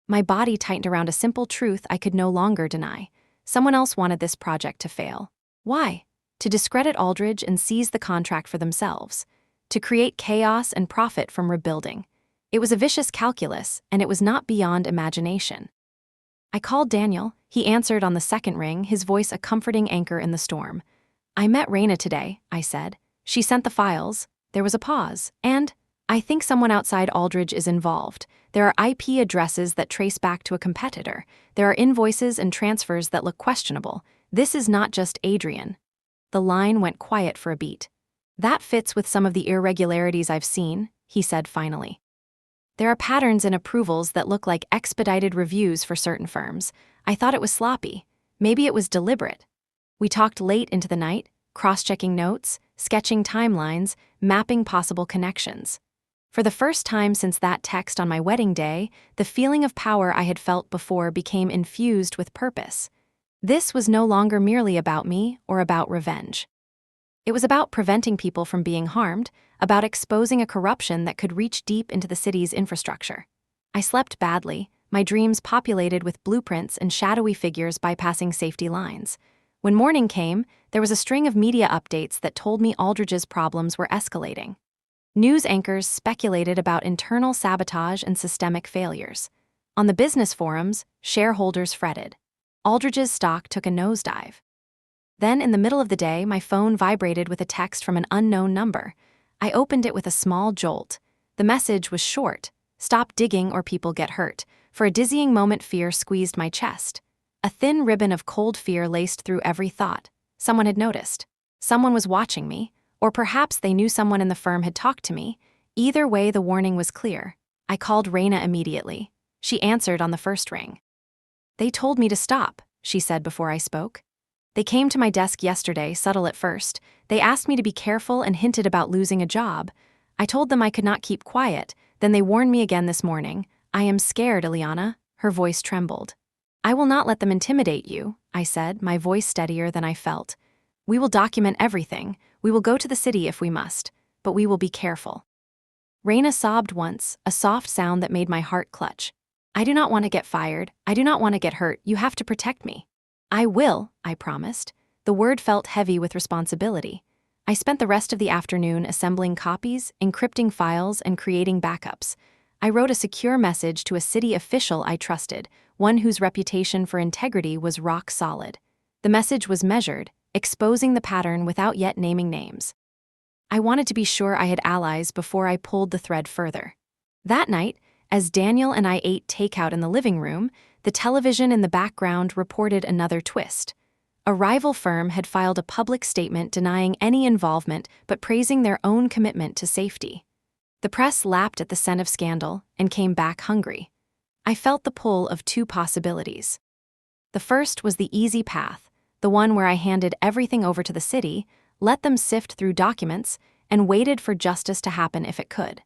My body tightened around a simple truth I could no longer deny. Someone else wanted this project to fail. Why? To discredit Aldridge and seize the contract for themselves. To create chaos and profit from rebuilding. It was a vicious calculus, and it was not beyond imagination. I called Daniel. He answered on the second ring, his voice a comforting anchor in the storm. "I met Raina today," I said. "She sent the files." There was a pause. "And I think someone outside Aldridge is involved. There are IP addresses that trace back to a competitor. There are invoices and transfers that look questionable. This is not just Adrian." The line went quiet for a beat. "That fits with some of the irregularities I've seen," he said finally. "There are patterns in approvals that look like expedited reviews for certain firms. I thought it was sloppy. Maybe it was deliberate." We talked late into the night, cross-checking notes, sketching timelines, mapping possible connections. For the first time since that text on my wedding day, the feeling of power I had felt before became infused with purpose. This was no longer merely about me or about revenge. It was about preventing people from being harmed, about exposing a corruption that could reach deep into the city's infrastructure. I slept badly, my dreams populated with blueprints and shadowy figures bypassing safety lines. When morning came, there was a string of media updates that told me Aldridge's problems were escalating. News anchors speculated about internal sabotage and systemic failures. On the business forums, shareholders fretted. Aldridge's stock took a nosedive. Then, in the middle of the day, my phone vibrated with a text from an unknown number. I opened it with a small jolt. The message was short: "Stop digging or people get hurt." For a dizzying moment, fear squeezed my chest. A thin ribbon of cold fear laced through every thought. Someone had noticed. Someone was watching me, or perhaps they knew someone in the firm had talked to me. Either way, the warning was clear. I called Raina immediately. She answered on the first ring. "They told me to stop," she said before I spoke. "They came to my desk yesterday, subtle at first. They asked me to be careful and hinted about losing a job. I told them I could not keep quiet. Then they warned me again this morning. I am scared, Ileana." Her voice trembled. "I will not let them intimidate you," I said, my voice steadier than I felt. "We will document everything. We will go to the city if we must, but we will be careful." Raina sobbed once, a soft sound that made my heart clutch. "I do not want to get fired. I do not want to get hurt. You have to protect me." "I will," I promised. The word felt heavy with responsibility. I spent the rest of the afternoon assembling copies, encrypting files, and creating backups. I wrote a secure message to a city official I trusted, one whose reputation for integrity was rock solid. The message was measured, exposing the pattern without yet naming names. I wanted to be sure I had allies before I pulled the thread further. That night, as Daniel and I ate takeout in the living room, the television in the background reported another twist. A rival firm had filed a public statement denying any involvement but praising their own commitment to safety. The press lapped at the scent of scandal and came back hungry. I felt the pull of two possibilities. The first was the easy path, the one where I handed everything over to the city, let them sift through documents, and waited for justice to happen if it could.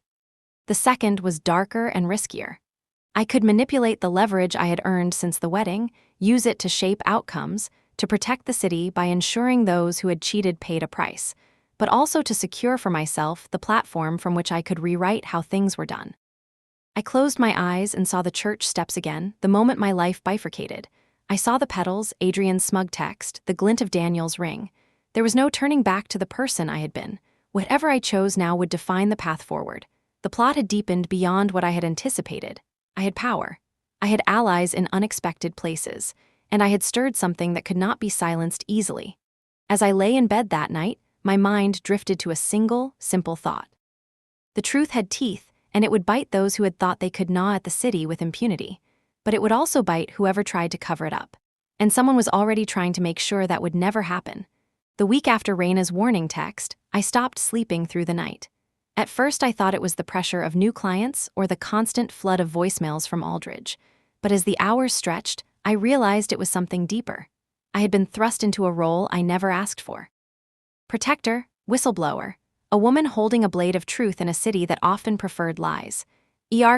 The second was darker and riskier. I could manipulate the leverage I had earned since the wedding, use it to shape outcomes, to protect the city by ensuring those who had cheated paid a price, but also to secure for myself the platform from which I could rewrite how things were done. I closed my eyes and saw the church steps again, the moment my life bifurcated. I saw the petals, Adrian's smug text, the glint of Daniel's ring. There was no turning back to the person I had been. Whatever I chose now would define the path forward. The plot had deepened beyond what I had anticipated. I had power. I had allies in unexpected places, and I had stirred something that could not be silenced easily. As I lay in bed that night, my mind drifted to a single, simple thought. The truth had teeth, and it would bite those who had thought they could gnaw at the city with impunity. But it would also bite whoever tried to cover it up. And someone was already trying to make sure that would never happen. The week after Raina's warning text, I stopped sleeping through the night. At first I thought it was the pressure of new clients or the constant flood of voicemails from Aldridge. But as the hours stretched, I realized it was something deeper. I had been thrust into a role I never asked for. Protector, whistleblower, a woman holding a blade of truth in a city that often preferred lies.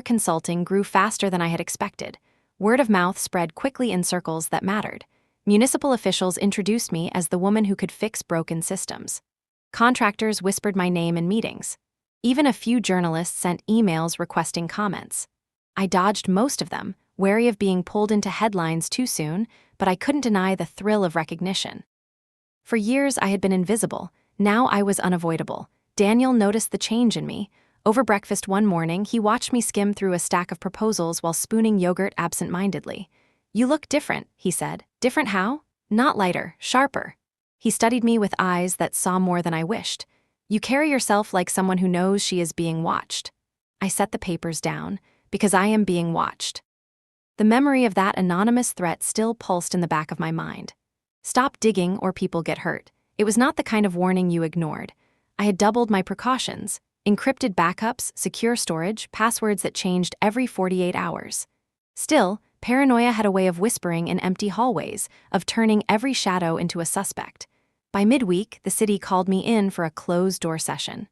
Consulting grew faster than I had expected. Word of mouth spread quickly in circles that mattered. Municipal officials introduced me as the woman who could fix broken systems. Contractors whispered my name in meetings. Even a few journalists sent emails requesting comments. I dodged most of them, wary of being pulled into headlines too soon, but I couldn't deny the thrill of recognition. For years I had been invisible, now I was unavoidable. Daniel noticed the change in me. Over breakfast one morning, he watched me skim through a stack of proposals while spooning yogurt absent-mindedly. "You look different," he said. "Different how?" "Not lighter, sharper." He studied me with eyes that saw more than I wished. "You carry yourself like someone who knows she is being watched." I set the papers down, because I am being watched. The memory of that anonymous threat still pulsed in the back of my mind. "Stop digging or people get hurt." It was not the kind of warning you ignored. I had doubled my precautions. Encrypted backups, secure storage, passwords that changed every 48 hours. Still, paranoia had a way of whispering in empty hallways, of turning every shadow into a suspect. By midweek, the city called me in for a closed-door session.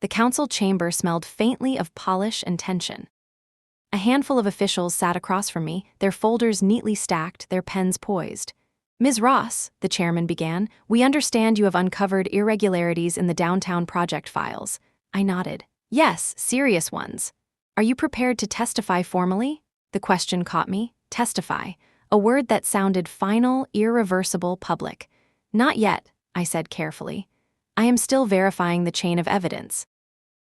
The council chamber smelled faintly of polish and tension. A handful of officials sat across from me, their folders neatly stacked, their pens poised. "Ms. Ross," the chairman began, "we understand you have uncovered irregularities in the downtown project files." I nodded. "Yes, serious ones." "Are you prepared to testify formally?" The question caught me. Testify, a word that sounded final, irreversible, public. "Not yet," I said carefully. "I am still verifying the chain of evidence.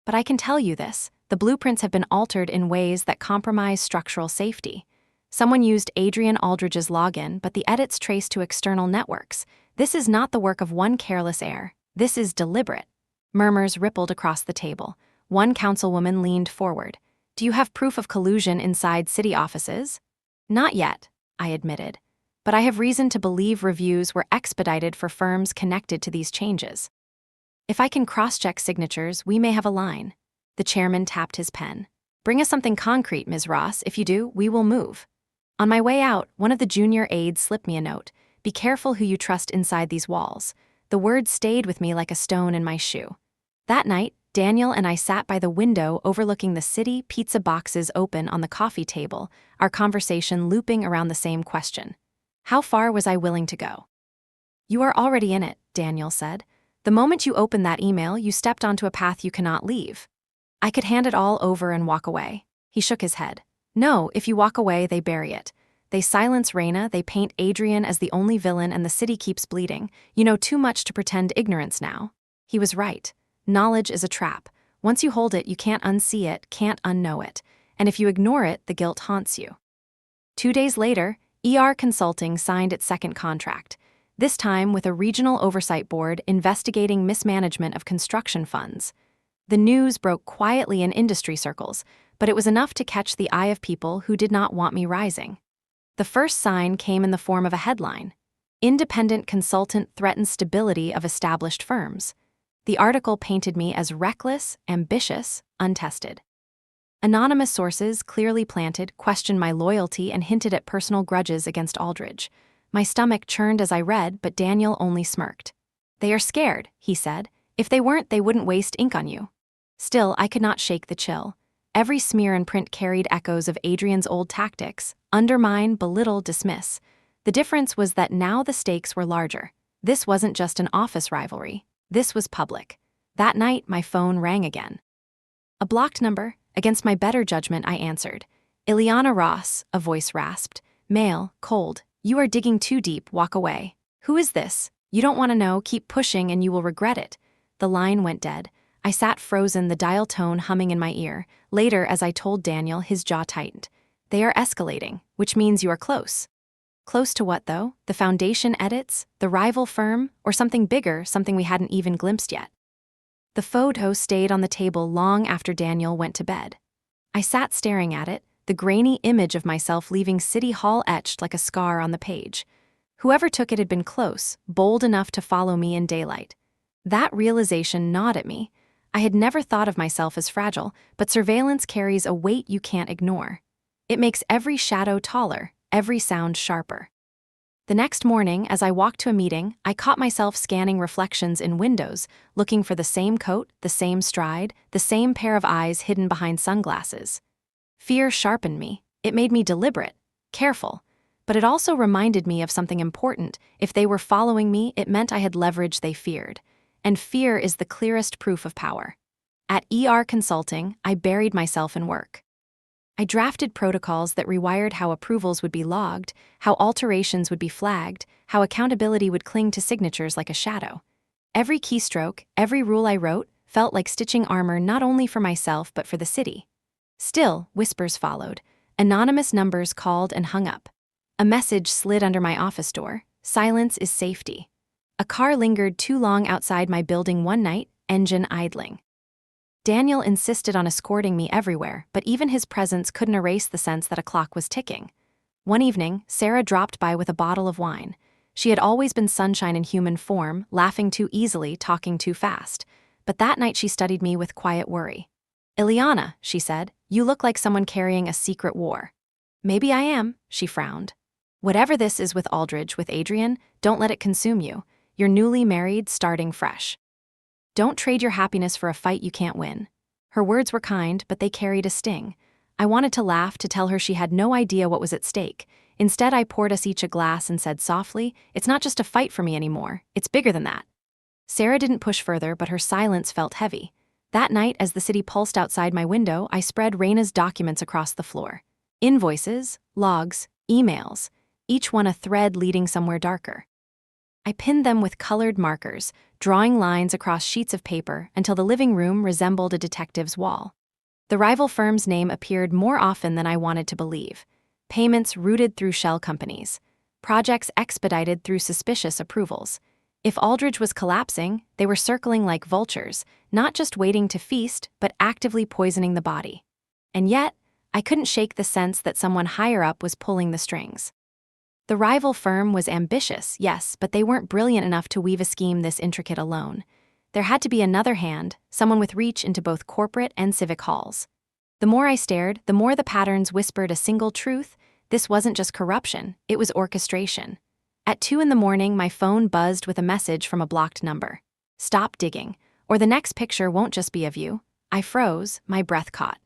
But I can tell you this, the blueprints have been altered in ways that compromise structural safety. Someone used Adrian Aldridge's login, but the edits traced to external networks. This is not the work of one careless heir. This is deliberate." Murmurs rippled across the table. One councilwoman leaned forward. "Do you have proof of collusion inside city offices?" "Not yet," I admitted. "But I have reason to believe reviews were expedited for firms connected to these changes. If I can cross-check signatures, we may have a line." The chairman tapped his pen. "Bring us something concrete, Ms. Ross. If you do, we will move." On my way out, one of the junior aides slipped me a note. "Be careful who you trust inside these walls." The words stayed with me like a stone in my shoe. That night, Daniel and I sat by the window overlooking the city, pizza boxes open on the coffee table, our conversation looping around the same question. How far was I willing to go? "You are already in it," Daniel said. "The moment you opened that email, you stepped onto a path you cannot leave." I could hand it all over and walk away. He shook his head. "No, if you walk away, they bury it. They silence Raina, they paint Adrian as the only villain, and the city keeps bleeding. You know too much to pretend ignorance now." He was right. Knowledge is a trap. Once you hold it, you can't unsee it, can't unknow it. and if you ignore it, the guilt haunts you. 2 days later, ER Consulting signed its second contract, this time with a regional oversight board investigating mismanagement of construction funds. The news broke quietly in industry circles, but it was enough to catch the eye of people who did not want me rising. The first sign came in the form of a headline: "Independent consultant threatens stability of established firms." The article painted me as reckless, ambitious, untested. Anonymous sources, clearly planted, questioned my loyalty and hinted at personal grudges against Aldridge. My stomach churned as I read, but Daniel only smirked. "They are scared," he said. "If they weren't, they wouldn't waste ink on you." Still, I could not shake the chill. Every smear and print carried echoes of Adrian's old tactics: undermine, belittle, dismiss. The difference was that now the stakes were larger. This wasn't just an office rivalry. This was public. That night, my phone rang again. A blocked number. Against my better judgment, I answered. "Ileana Ross," a voice rasped. "Male, cold. You are digging too deep, walk away." "Who is this?" "You don't want to know, keep pushing and you will regret it." The line went dead. I sat frozen, the dial tone humming in my ear. Later, as I told Daniel, his jaw tightened. "They are escalating, which means you are close." Close to what, though? The foundation edits? The rival firm? Or something bigger, something we hadn't even glimpsed yet? The photo stayed on the table long after Daniel went to bed. I sat staring at it, the grainy image of myself leaving City Hall etched like a scar on the page. Whoever took it had been close, bold enough to follow me in daylight. That realization gnawed at me. I had never thought of myself as fragile, but surveillance carries a weight you can't ignore. It makes every shadow taller, every sound sharper. The next morning, as I walked to a meeting, I caught myself scanning reflections in windows, looking for the same coat, the same stride, the same pair of eyes hidden behind sunglasses. Fear sharpened me. It made me deliberate, careful. But it also reminded me of something important. If they were following me, it meant I had leverage they feared. And fear is the clearest proof of power. At ER Consulting, I buried myself in work. I drafted protocols that rewired how approvals would be logged, how alterations would be flagged, how accountability would cling to signatures like a shadow. Every keystroke, every rule I wrote, felt like stitching armor not only for myself but for the city. Still, whispers followed. Anonymous numbers called and hung up. A message slid under my office door: "Silence is safety." A car lingered too long outside my building one night, engine idling. Daniel insisted on escorting me everywhere, but even his presence couldn't erase the sense that a clock was ticking. One evening, Sarah dropped by with a bottle of wine. She had always been sunshine in human form, laughing too easily, talking too fast. But that night she studied me with quiet worry. "Ileana," she said, "you look like someone carrying a secret war." "Maybe I am," she frowned. "Whatever this is with Aldridge, with Adrian, don't let it consume you. You're newly married, starting fresh. Don't trade your happiness for a fight you can't win." Her words were kind, but they carried a sting. I wanted to laugh, to tell her she had no idea what was at stake. Instead, I poured us each a glass and said softly, "It's not just a fight for me anymore. It's bigger than that." Sarah didn't push further, but her silence felt heavy. That night, as the city pulsed outside my window, I spread Raina's documents across the floor. Invoices, logs, emails, each one a thread leading somewhere darker. I pinned them with colored markers, drawing lines across sheets of paper until the living room resembled a detective's wall. The rival firm's name appeared more often than I wanted to believe. Payments routed through shell companies. Projects expedited through suspicious approvals. If Aldridge was collapsing, they were circling like vultures, not just waiting to feast, but actively poisoning the body. And yet, I couldn't shake the sense that someone higher up was pulling the strings. The rival firm was ambitious, yes, but they weren't brilliant enough to weave a scheme this intricate alone. There had to be another hand, someone with reach into both corporate and civic halls. The more I stared, the more the patterns whispered a single truth: this wasn't just corruption, it was orchestration. At 2 a.m, my phone buzzed with a message from a blocked number. "Stop digging, or the next picture won't just be of you." I froze, my breath caught.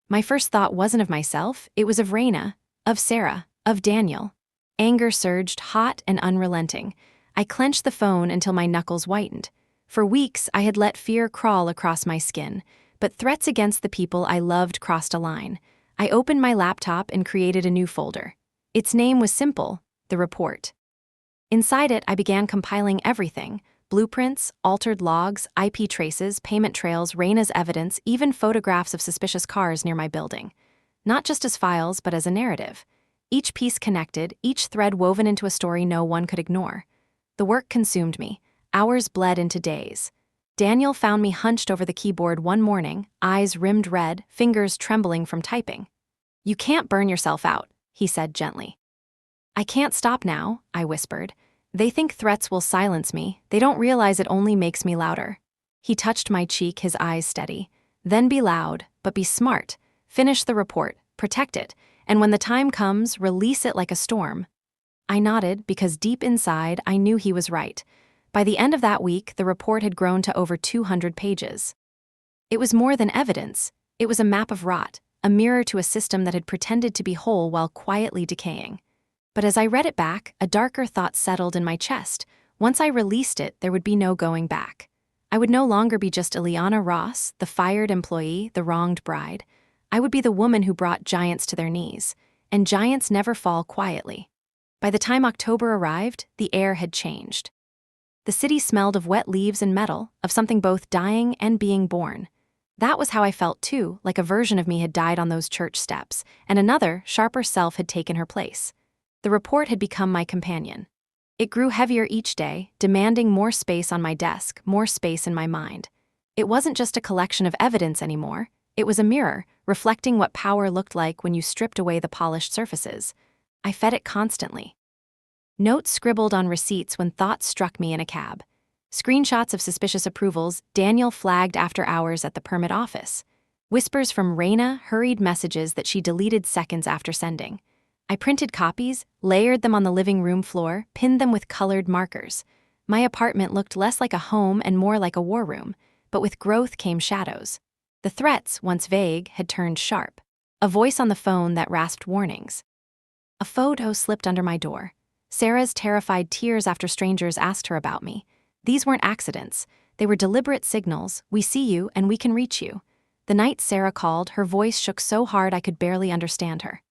My first thought wasn't of myself, it was of Raina, of Sarah, of Daniel. Anger surged, hot and unrelenting. I clenched the phone until my knuckles whitened. For weeks, I had let fear crawl across my skin, but threats against the people I loved crossed a line. I opened my laptop and created a new folder. Its name was simple: The Report. Inside it, I began compiling everything: blueprints, altered logs, IP traces, payment trails, Raina's evidence, even photographs of suspicious cars near my building. not just as files but as a narrative. Each piece connected, each thread woven into a story no one could ignore. The work consumed me. Hours bled into days. Daniel found me hunched over the keyboard one morning, eyes rimmed red, fingers trembling from typing. "You can't burn yourself out," he said gently. "I can't stop now," I whispered. "They think threats will silence me. They don't realize it only makes me louder." He touched my cheek, his eyes steady. "Then be loud, but be smart. Finish the report, protect it, and when the time comes, release it like a storm." I nodded because deep inside I knew he was right. By the end of that week, the report had grown to over 200 pages. It was more than evidence. It was a map of rot, a mirror to a system that had pretended to be whole while quietly decaying. But as I read it back, a darker thought settled in my chest. Once I released it, there would be no going back. I would no longer be just Ileana Ross, the fired employee, the wronged bride. I would be the woman who brought giants to their knees. And giants never fall quietly. By the time October arrived, the air had changed. The city smelled of wet leaves and metal, of something both dying and being born. That was how I felt too, like a version of me had died on those church steps, and another, sharper self had taken her place. The report had become my companion. It grew heavier each day, demanding more space on my desk, more space in my mind. It wasn't just a collection of evidence anymore. It was a mirror, reflecting what power looked like when you stripped away the polished surfaces. I fed it constantly. Notes scribbled on receipts when thoughts struck me in a cab. Screenshots of suspicious approvals Daniel flagged after hours at the permit office. Whispers from Raina, hurried messages that she deleted seconds after sending. I printed copies, layered them on the living room floor, pinned them with colored markers. My apartment looked less like a home and more like a war room, but with growth came shadows. The threats, once vague, had turned sharp. A voice on the phone that rasped warnings. A photo slipped under my door. Sarah's terrified tears after strangers asked her about me. These weren't accidents. They were deliberate signals. "We see you and we can reach you." The night Sarah called, her voice shook so hard I could barely understand her.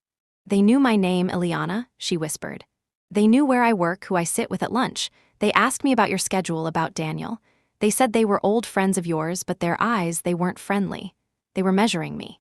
"They knew my name, Ileana," she whispered. "They knew where I work, who I sit with at lunch. They asked me about your schedule, about Daniel. They said they were old friends of yours, but their eyes, they weren't friendly. They were measuring me."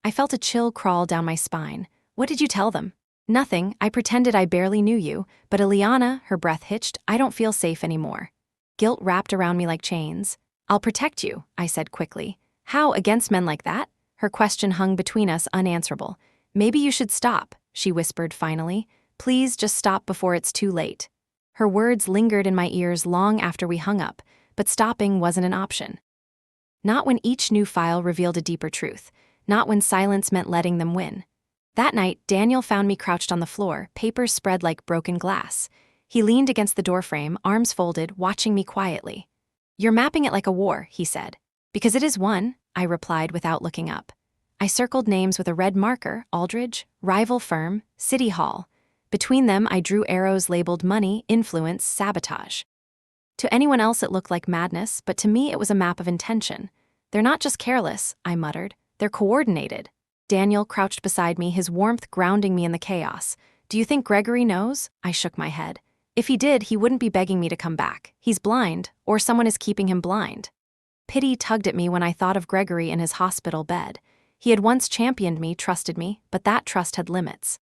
I felt a chill crawl down my spine. "What did you tell them?" "Nothing. I pretended I barely knew you. But Ileana," her breath hitched, "I don't feel safe anymore." Guilt wrapped around me like chains. "I'll protect you," I said quickly. "How, against men like that?" Her question hung between us, unanswerable. "Maybe you should stop," she whispered finally. "Please just stop before it's too late." Her words lingered in my ears long after we hung up, but stopping wasn't an option. Not when each new file revealed a deeper truth. Not when silence meant letting them win. That night, Daniel found me crouched on the floor, papers spread like broken glass. He leaned against the doorframe, arms folded, watching me quietly. "You're mapping it like a war," he said. "Because it is one," I replied without looking up. I circled names with a red marker: Aldridge, rival firm, City Hall. Between them, I drew arrows labeled money, influence, sabotage. To anyone else it looked like madness, but to me it was a map of intention. "They're not just careless," I muttered. "They're coordinated." Daniel crouched beside me, his warmth grounding me in the chaos. "Do you think Gregory knows?" I shook my head. "If he did, he wouldn't be begging me to come back. He's blind, or someone is keeping him blind." Pity tugged at me when I thought of Gregory in his hospital bed. He had once championed me, trusted me, but that trust had limits.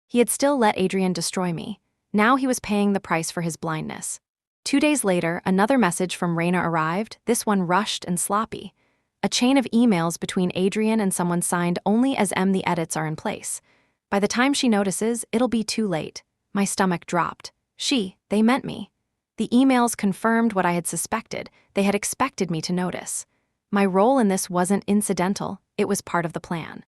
He had still let Adrian destroy me. Now he was paying the price for his blindness. 2 days later, another message from Raina arrived, this one rushed and sloppy. A chain of emails between Adrian and someone signed only as the edits are in place. By the time she notices, it'll be too late. My stomach dropped. They meant me. The emails confirmed what I had suspected. They had expected me to notice. My role in this wasn't incidental, it was part of the plan.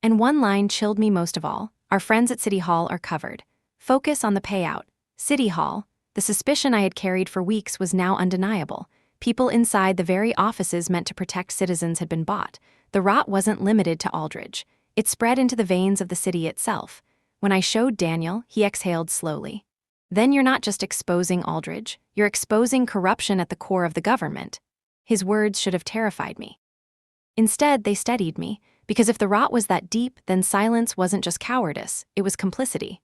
And one line chilled me most of all. "Our friends at City Hall are covered. Focus on the payout." City Hall. The suspicion I had carried for weeks was now undeniable. People inside the very offices meant to protect citizens had been bought. The rot wasn't limited to Aldridge. It spread into the veins of the city itself. When I showed Daniel, he exhaled slowly. "Then you're not just exposing Aldridge, you're exposing corruption at the core of the government." His words should have terrified me. Instead, they steadied me, because if the rot was that deep, then silence wasn't just cowardice, it was complicity.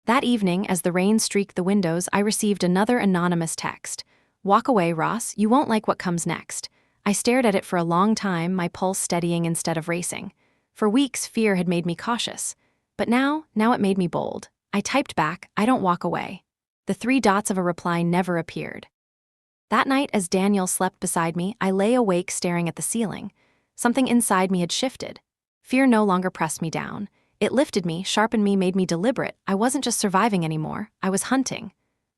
That evening, as the rain streaked the windows, I received another anonymous text. "Walk away, Ross, you won't like what comes next." I stared at it for a long time, my pulse steadying instead of racing. For weeks, fear had made me cautious. But now it made me bold. I typed back, "I don't walk away." The 3 dots of a reply never appeared. That night, as Daniel slept beside me, I lay awake staring at the ceiling. Something inside me had shifted. Fear no longer pressed me down. It lifted me, sharpened me, made me deliberate. I wasn't just surviving anymore, I was hunting.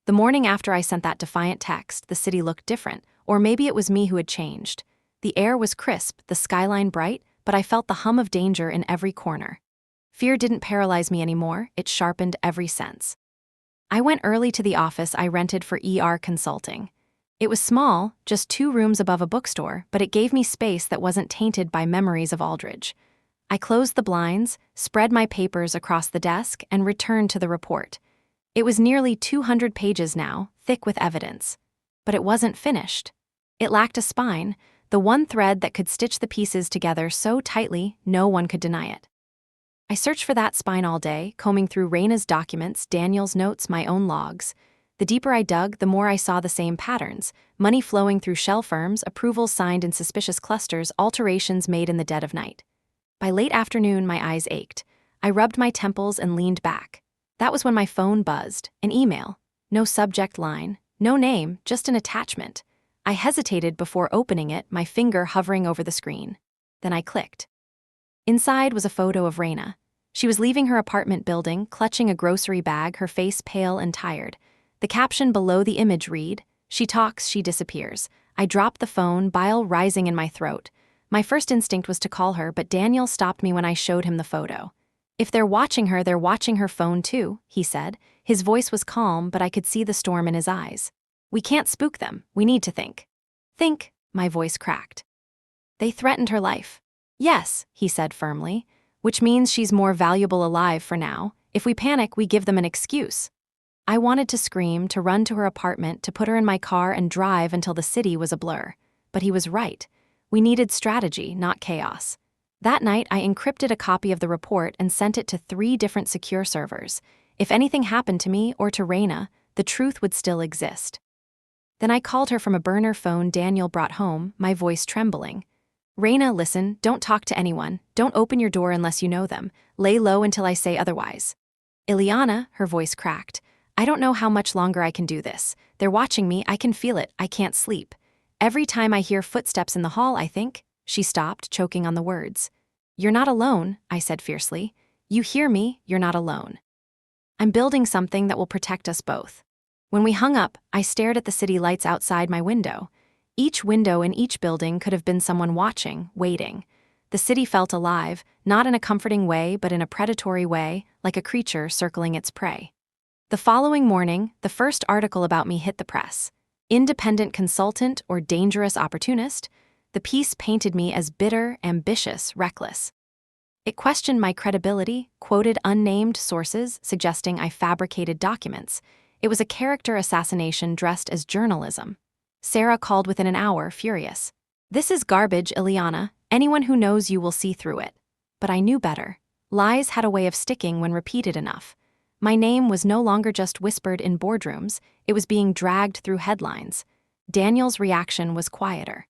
The morning after I sent that defiant text, the city looked different, or maybe it was me who had changed. The air was crisp, the skyline bright, but I felt the hum of danger in every corner. Fear didn't paralyze me anymore, it sharpened every sense. I went early to the office I rented for consulting. It was small, just 2 rooms above a bookstore, but it gave me space that wasn't tainted by memories of Aldridge. I closed the blinds, spread my papers across the desk, and returned to the report. It was nearly 200 pages now, thick with evidence. But it wasn't finished. It lacked a spine, the one thread that could stitch the pieces together so tightly no one could deny it. I searched for that spine all day, combing through Raina's documents, Daniel's notes, my own logs. The deeper I dug, the more I saw the same patterns: money flowing through shell firms, approvals signed in suspicious clusters, alterations made in the dead of night. By late afternoon, my eyes ached. I rubbed my temples and leaned back. That was when my phone buzzed. An email. No subject line, no name, just an attachment. I hesitated before opening it, my finger hovering over the screen. Then I clicked. Inside was a photo of Raina. She was leaving her apartment building, clutching a grocery bag, her face pale and tired. The caption below the image read, "She talks, she disappears." I dropped the phone, bile rising in my throat. My first instinct was to call her, but Daniel stopped me when I showed him the photo. "If they're watching her phone too," he said. His voice was calm, but I could see the storm in his eyes. "We can't spook them, we need to think." "Think," my voice cracked. "They threatened her life." "Yes," he said firmly, "which means she's more valuable alive for now. If we panic, we give them an excuse." I wanted to scream, to run to her apartment, to put her in my car and drive until the city was a blur. But he was right. We needed strategy, not chaos. That night, I encrypted a copy of the report and sent it to 3 different secure servers. If anything happened to me or to Raina, the truth would still exist. Then I called her from a burner phone Daniel brought home, my voice trembling. "Raina, listen, don't talk to anyone. Don't open your door unless you know them. Lay low until I say otherwise." "Ileana," her voice cracked. "I don't know how much longer I can do this. They're watching me, I can feel it, I can't sleep. Every time I hear footsteps in the hall, I think." She stopped, choking on the words. "You're not alone," I said fiercely. "You hear me, you're not alone. I'm building something that will protect us both." When we hung up, I stared at the city lights outside my window. Each window in each building could have been someone watching, waiting. The city felt alive, not in a comforting way, but in a predatory way, like a creature circling its prey. The following morning, the first article about me hit the press. "Independent consultant or dangerous opportunist?" The piece painted me as bitter, ambitious, reckless. It questioned my credibility, quoted unnamed sources, suggesting I fabricated documents. It was a character assassination dressed as journalism. Sarah called within an hour, furious. "This is garbage, Ileana. Anyone who knows you will see through it." But I knew better. Lies had a way of sticking when repeated enough. My name was no longer just whispered in boardrooms, it was being dragged through headlines. Daniel's reaction was quieter.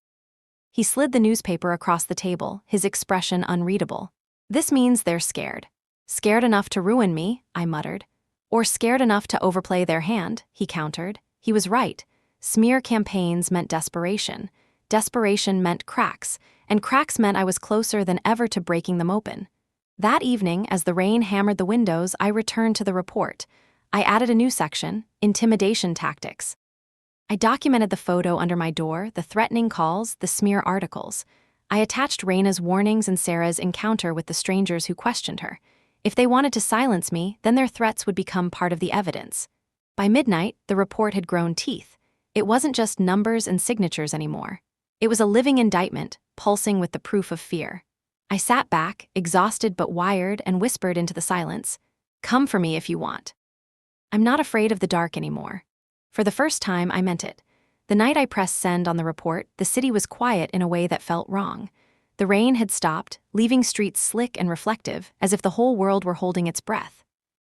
He slid the newspaper across the table, his expression unreadable. "This means they're scared. Scared enough to ruin me," I muttered. "Or scared enough to overplay their hand," he countered. He was right. Smear campaigns meant desperation. Desperation meant cracks, and cracks meant I was closer than ever to breaking them open. That evening, as the rain hammered the windows, I returned to the report. I added a new section, intimidation tactics. I documented the photo under my door, the threatening calls, the smear articles. I attached Raina's warnings and Sarah's encounter with the strangers who questioned her. If they wanted to silence me, then their threats would become part of the evidence. By midnight, the report had grown teeth. It wasn't just numbers and signatures anymore. It was a living indictment, pulsing with the proof of fear. I sat back, exhausted but wired, and whispered into the silence, "Come for me if you want." I'm not afraid of the dark anymore. For the first time, I meant it. The night I pressed send on the report, the city was quiet in a way that felt wrong. The rain had stopped, leaving streets slick and reflective, as if the whole world were holding its breath.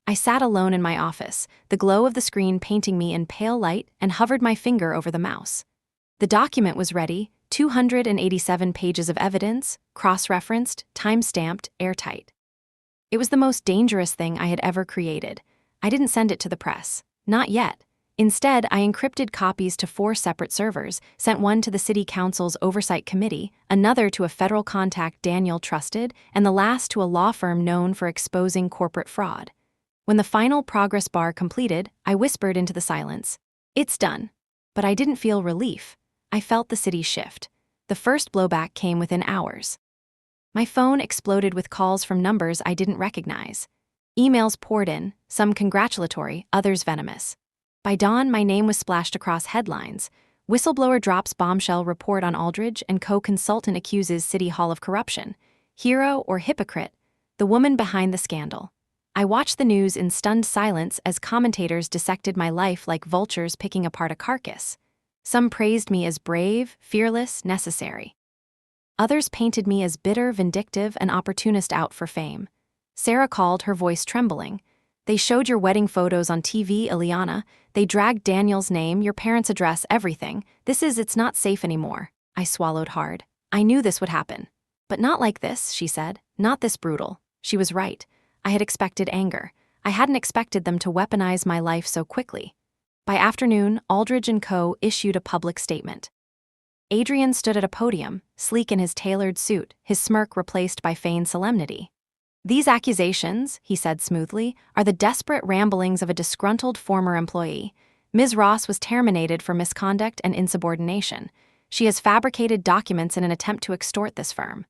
I sat alone in my office, the glow of the screen painting me in pale light, and hovered my finger over the mouse. The document was ready, 287 pages of evidence, cross-referenced, time-stamped, airtight. It was the most dangerous thing I had ever created. I didn't send it to the press. Not yet. Instead, I encrypted copies to 4 separate servers, sent one to the City Council's Oversight Committee, another to a federal contact Daniel trusted, and the last to a law firm known for exposing corporate fraud. When the final progress bar completed, I whispered into the silence, "It's done." But I didn't feel relief. I felt the city shift. The first blowback came within hours. My phone exploded with calls from numbers I didn't recognize. Emails poured in, some congratulatory, others venomous. By dawn, my name was splashed across headlines. Whistleblower drops bombshell report on Aldridge and co-consultant accuses City Hall of corruption. Hero or hypocrite? The woman behind the scandal. I watched the news in stunned silence as commentators dissected my life like vultures picking apart a carcass. Some praised me as brave, fearless, necessary. Others painted me as bitter, vindictive, and opportunist out for fame. Sarah called, her voice trembling. "They showed your wedding photos on TV, Ileana. They dragged Daniel's name, your parents' address, everything. It's not safe anymore." I swallowed hard. I knew this would happen. "But not like this," she said. "Not this brutal." She was right. I had expected anger. I hadn't expected them to weaponize my life so quickly. By afternoon, Aldridge & Co. issued a public statement. Adrian stood at a podium, sleek in his tailored suit, his smirk replaced by feigned solemnity. "These accusations," he said smoothly, "are the desperate ramblings of a disgruntled former employee. Ms. Ross was terminated for misconduct and insubordination. She has fabricated documents in an attempt to extort this firm."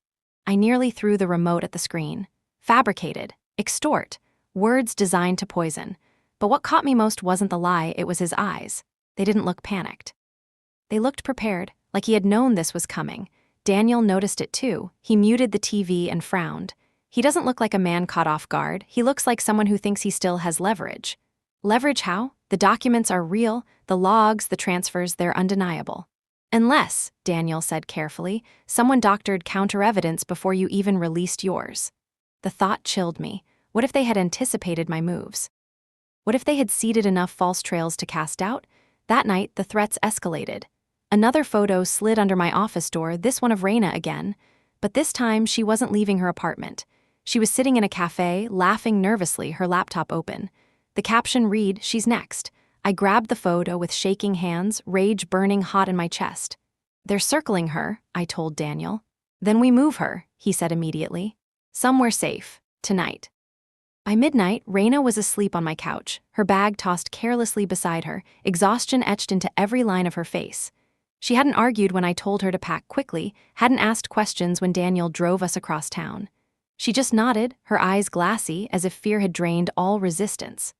I nearly threw the remote at the screen. Fabricated, extort, words designed to poison. But what caught me most wasn't the lie, it was his eyes. They didn't look panicked. They looked prepared, like he had known this was coming. Daniel noticed it too. He muted the TV and frowned. He doesn't look like a man caught off guard. He looks like someone who thinks he still has leverage. Leverage how? The documents are real, the logs, the transfers, they're undeniable. "Unless," Daniel said carefully, "someone doctored counter-evidence before you even released yours." The thought chilled me. What if they had anticipated my moves? What if they had seeded enough false trails to cast doubt? That night, the threats escalated. Another photo slid under my office door, this one of Raina again. But this time, she wasn't leaving her apartment. She was sitting in a cafe, laughing nervously, her laptop open. The caption read, "She's next." I grabbed the photo with shaking hands, rage burning hot in my chest. "They're circling her," I told Daniel. "Then we move her," he said immediately. "Somewhere safe. Tonight." By midnight, Raina was asleep on my couch, her bag tossed carelessly beside her, exhaustion etched into every line of her face. She hadn't argued when I told her to pack quickly, hadn't asked questions when Daniel drove us across town. She just nodded, her eyes glassy, as if fear had drained all resistance.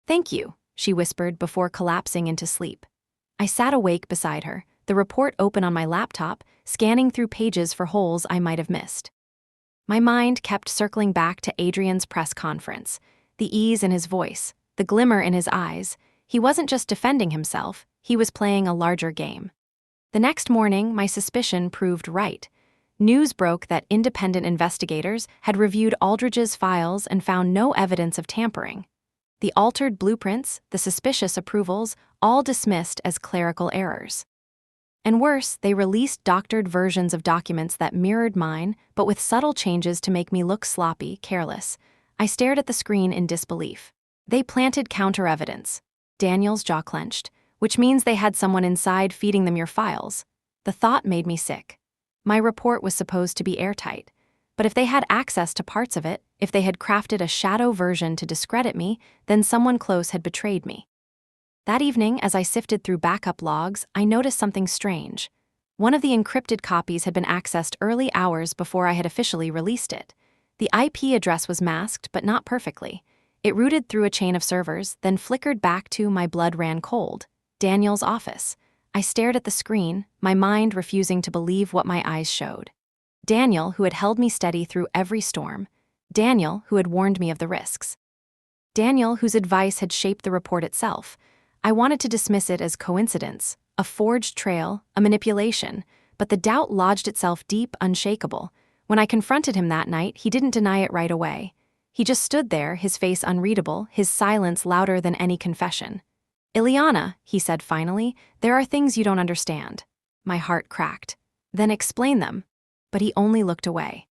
"Thank you," she whispered before collapsing into sleep. I sat awake beside her, the report open on my laptop, scanning through pages for holes I might have missed. My mind kept circling back to Adrian's press conference, the ease in his voice, the glimmer in his eyes. He wasn't just defending himself, he was playing a larger game. The next morning, my suspicion proved right. News broke that independent investigators had reviewed Aldridge's files and found no evidence of tampering. The altered blueprints, the suspicious approvals, all dismissed as clerical errors. And worse, they released doctored versions of documents that mirrored mine, but with subtle changes to make me look sloppy, careless. I stared at the screen in disbelief. They planted counter-evidence. Daniel's jaw clenched, which means they had someone inside feeding them your files. The thought made me sick. My report was supposed to be airtight. But if they had access to parts of it, if they had crafted a shadow version to discredit me, then someone close had betrayed me. That evening, as I sifted through backup logs, I noticed something strange. One of the encrypted copies had been accessed early hours before I had officially released it. The IP address was masked, but not perfectly. It routed through a chain of servers, then flickered back to my blood ran cold, Daniel's office. I stared at the screen, my mind refusing to believe what my eyes showed. Daniel, who had held me steady through every storm. Daniel, who had warned me of the risks. Daniel, whose advice had shaped the report itself. I wanted to dismiss it as coincidence, a forged trail, a manipulation, but the doubt lodged itself deep, unshakable. When I confronted him that night, he didn't deny it right away. He just stood there, his face unreadable, his silence louder than any confession. "Ileana," he said finally, "there are things you don't understand." My heart cracked. Then explain them. But he only looked away.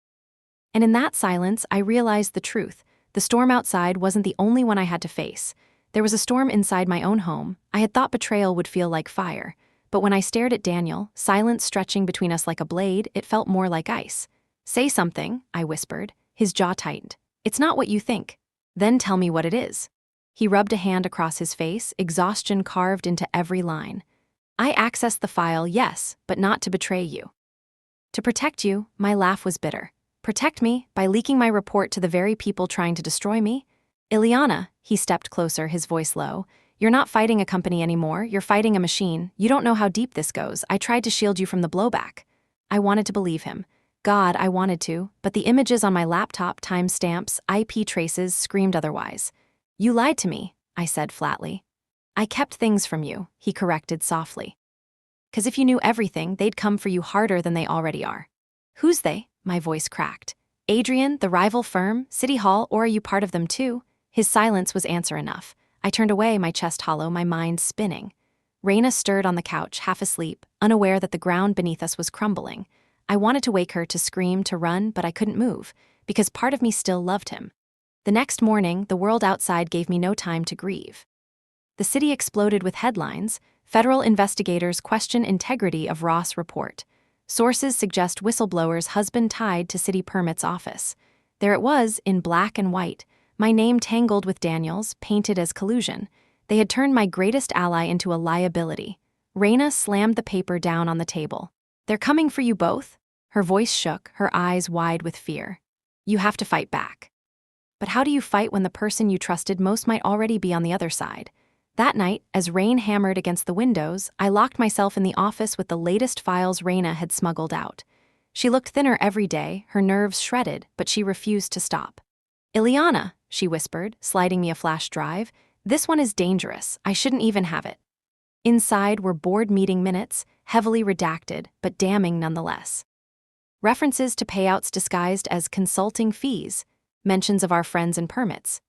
And in that silence, I realized the truth. The storm outside wasn't the only one I had to face. There was a storm inside my own home. I had thought betrayal would feel like fire. But when I stared at Daniel, silence stretching between us like a blade, it felt more like ice. Say something, I whispered. His jaw tightened. It's not what you think. Then tell me what it is. He rubbed a hand across his face, exhaustion carved into every line. I accessed the file, yes, but not to betray you. To protect you, my laugh was bitter. Protect me by leaking my report to the very people trying to destroy me? Ileana, he stepped closer, his voice low. You're not fighting a company anymore, you're fighting a machine. You don't know how deep this goes. I tried to shield you from the blowback. I wanted to believe him. God, I wanted to, but the images on my laptop, timestamps, IP traces screamed otherwise. You lied to me, I said flatly. I kept things from you, he corrected softly. 'Cause if you knew everything, they'd come for you harder than they already are. Who's they? My voice cracked. Adrian, the rival firm, City Hall, or are you part of them too? His silence was answer enough. I turned away, my chest hollow, my mind spinning. Raina stirred on the couch, half asleep, unaware that the ground beneath us was crumbling. I wanted to wake her, to scream, to run, but I couldn't move, because part of me still loved him. The next morning, the world outside gave me no time to grieve. The city exploded with headlines. Federal investigators question integrity of Ross report. Sources suggest whistleblower's husband tied to city permits office. There it was, in black and white, my name tangled with Daniel's, painted as collusion. They had turned my greatest ally into a liability. Raina slammed the paper down on the table. They're coming for you both? Her voice shook, her eyes wide with fear. You have to fight back. But how do you fight when the person you trusted most might already be on the other side? That night, as rain hammered against the windows, I locked myself in the office with the latest files Raina had smuggled out. She looked thinner every day, her nerves shredded, but she refused to stop. Ileana, she whispered, sliding me a flash drive, this one is dangerous. I shouldn't even have it. Inside were board meeting minutes, heavily redacted, but damning nonetheless. References to payouts disguised as consulting fees, mentions of our friends and permits.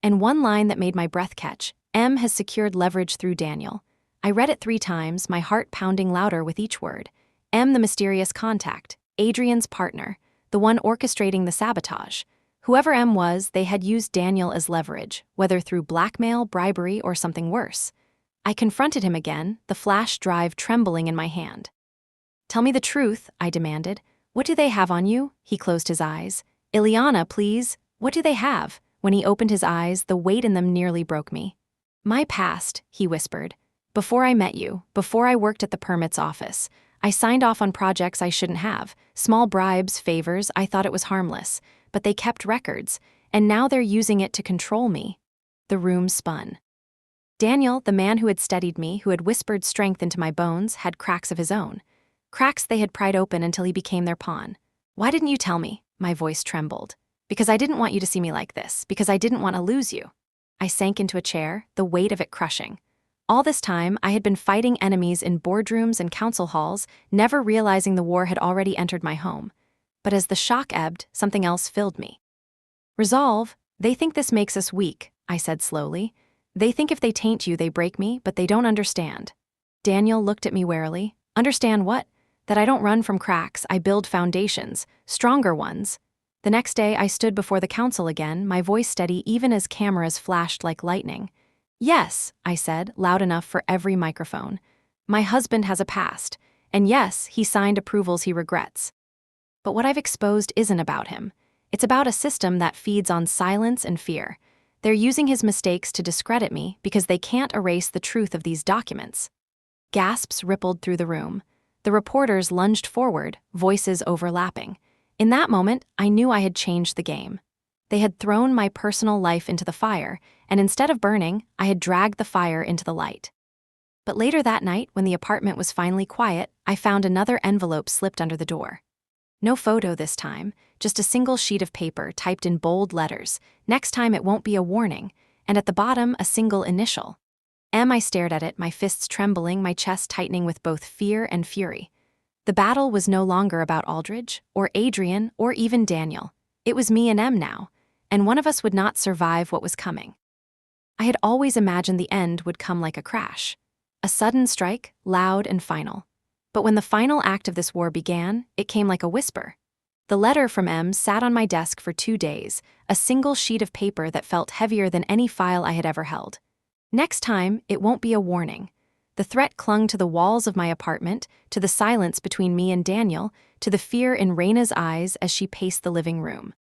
And one line that made my breath catch, M has secured leverage through Daniel. I read it 3 times, my heart pounding louder with each word. M, the mysterious contact, Adrian's partner, the one orchestrating the sabotage. Whoever M was, they had used Daniel as leverage, whether through blackmail, bribery, or something worse. I confronted him again, the flash drive trembling in my hand. Tell me the truth, I demanded. What do they have on you? He closed his eyes. Ileana, please, what do they have? When he opened his eyes, the weight in them nearly broke me. My past, he whispered. Before I met you, before I worked at the permits office, I signed off on projects I shouldn't have. Small bribes, favors, I thought it was harmless. But they kept records, and now they're using it to control me. The room spun. Daniel, the man who had steadied me, who had whispered strength into my bones, had cracks of his own. Cracks they had pried open until he became their pawn. Why didn't you tell me? My voice trembled. Because I didn't want you to see me like this, because I didn't want to lose you. I sank into a chair, the weight of it crushing. All this time, I had been fighting enemies in boardrooms and council halls, never realizing the war had already entered my home. But as the shock ebbed, something else filled me. Resolve, they think this makes us weak, I said slowly. They think if they taint you, they break me, but they don't understand. Daniel looked at me warily. Understand what? That I don't run from cracks, I build foundations, stronger ones. The next day, I stood before the council again, my voice steady even as cameras flashed like lightning. Yes, I said, loud enough for every microphone. My husband has a past, and yes, he signed approvals he regrets. But what I've exposed isn't about him. It's about a system that feeds on silence and fear. They're using his mistakes to discredit me because they can't erase the truth of these documents. Gasps rippled through the room. The reporters lunged forward, voices overlapping. In that moment, I knew I had changed the game. They had thrown my personal life into the fire, and instead of burning, I had dragged the fire into the light. But later that night, when the apartment was finally quiet, I found another envelope slipped under the door. No photo this time, just a single sheet of paper typed in bold letters. Next time it won't be a warning, and at the bottom a single initial. I stared at it, my fists trembling, my chest tightening with both fear and fury. The battle was no longer about Aldridge, or Adrian, or even Daniel. It was me and M now, and one of us would not survive what was coming. I had always imagined the end would come like a crash. A sudden strike, loud and final. But when the final act of this war began, it came like a whisper. The letter from M sat on my desk for 2 days, a single sheet of paper that felt heavier than any file I had ever held. Next time, it won't be a warning. The threat clung to the walls of my apartment, to the silence between me and Daniel, to the fear in Raina's eyes as she paced the living room.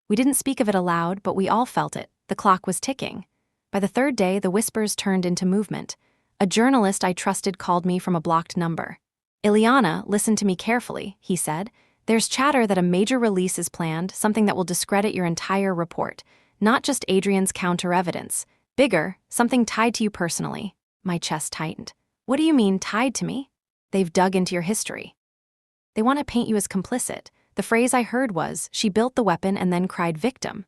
We didn't speak of it aloud, but we all felt it. The clock was ticking. By the 3rd day, the whispers turned into movement. A journalist I trusted called me from a blocked number. "Ileana, listen to me carefully," he said. "There's chatter that a major release is planned, something that will discredit your entire report. Not just Adrian's counter-evidence. Bigger, something tied to you personally." My chest tightened. "What do you mean, tied to me?" "They've dug into your history. They want to paint you as complicit." The phrase I heard was, "She built the weapon and then cried victim."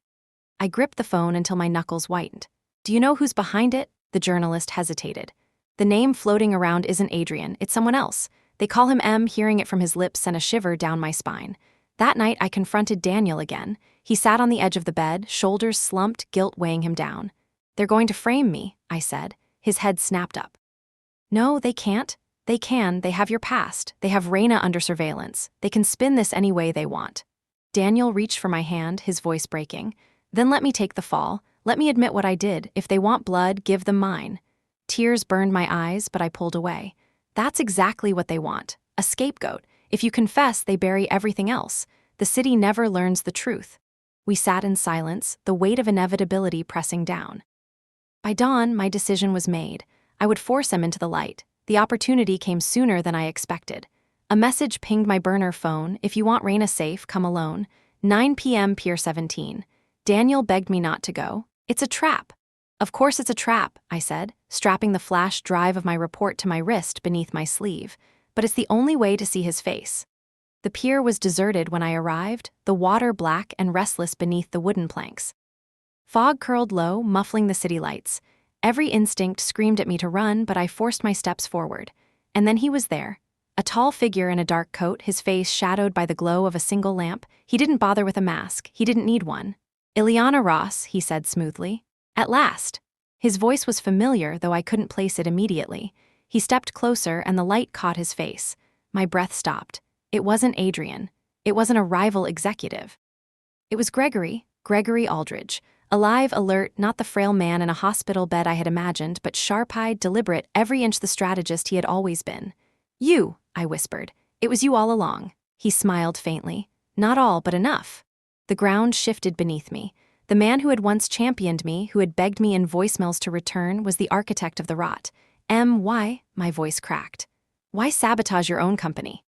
I gripped the phone until my knuckles whitened. "Do you know who's behind it?" The journalist hesitated. "The name floating around isn't Adrian, it's someone else. They call him M." Hearing it from his lips sent a shiver down my spine. That night, I confronted Daniel again. He sat on the edge of the bed, shoulders slumped, guilt weighing him down. "They're going to frame me," I said. His head snapped up. "No, they can't. They can. They have your past. They have Raina under surveillance. They can spin this any way they want." Daniel reached for my hand, his voice breaking. "Then let me take the fall. Let me admit what I did. If they want blood, give them mine." Tears burned my eyes, but I pulled away. That's exactly what they want. A scapegoat. If you confess, they bury everything else. The city never learns the truth. We sat in silence, the weight of inevitability pressing down. By dawn, my decision was made. I would force him into the light. The opportunity came sooner than I expected. A message pinged my burner phone. "If you want Raina safe, come alone. 9 p.m. Pier 17. Daniel begged me not to go. "It's a trap." "Of course it's a trap," I said, strapping the flash drive of my report to my wrist beneath my sleeve. "But it's the only way to see his face." The pier was deserted when I arrived, the water black and restless beneath the wooden planks. Fog curled low, muffling the city lights. Every instinct screamed at me to run, but I forced my steps forward. And then he was there. A tall figure in a dark coat, his face shadowed by the glow of a single lamp. He didn't bother with a mask. He didn't need one. "Ileana Ross," he said smoothly. "At last." His voice was familiar, though I couldn't place it immediately. He stepped closer, and the light caught his face. My breath stopped. It wasn't Adrian. It wasn't a rival executive. It was Gregory Aldridge. Alive, alert, not the frail man in a hospital bed I had imagined, but sharp-eyed, deliberate, every inch the strategist he had always been. "You," I whispered. "It was you all along." He smiled faintly. "Not all, but enough." The ground shifted beneath me. The man who had once championed me, who had begged me in voicemails to return, was the architect of the rot. Why?" My voice cracked. "Why sabotage your own company?"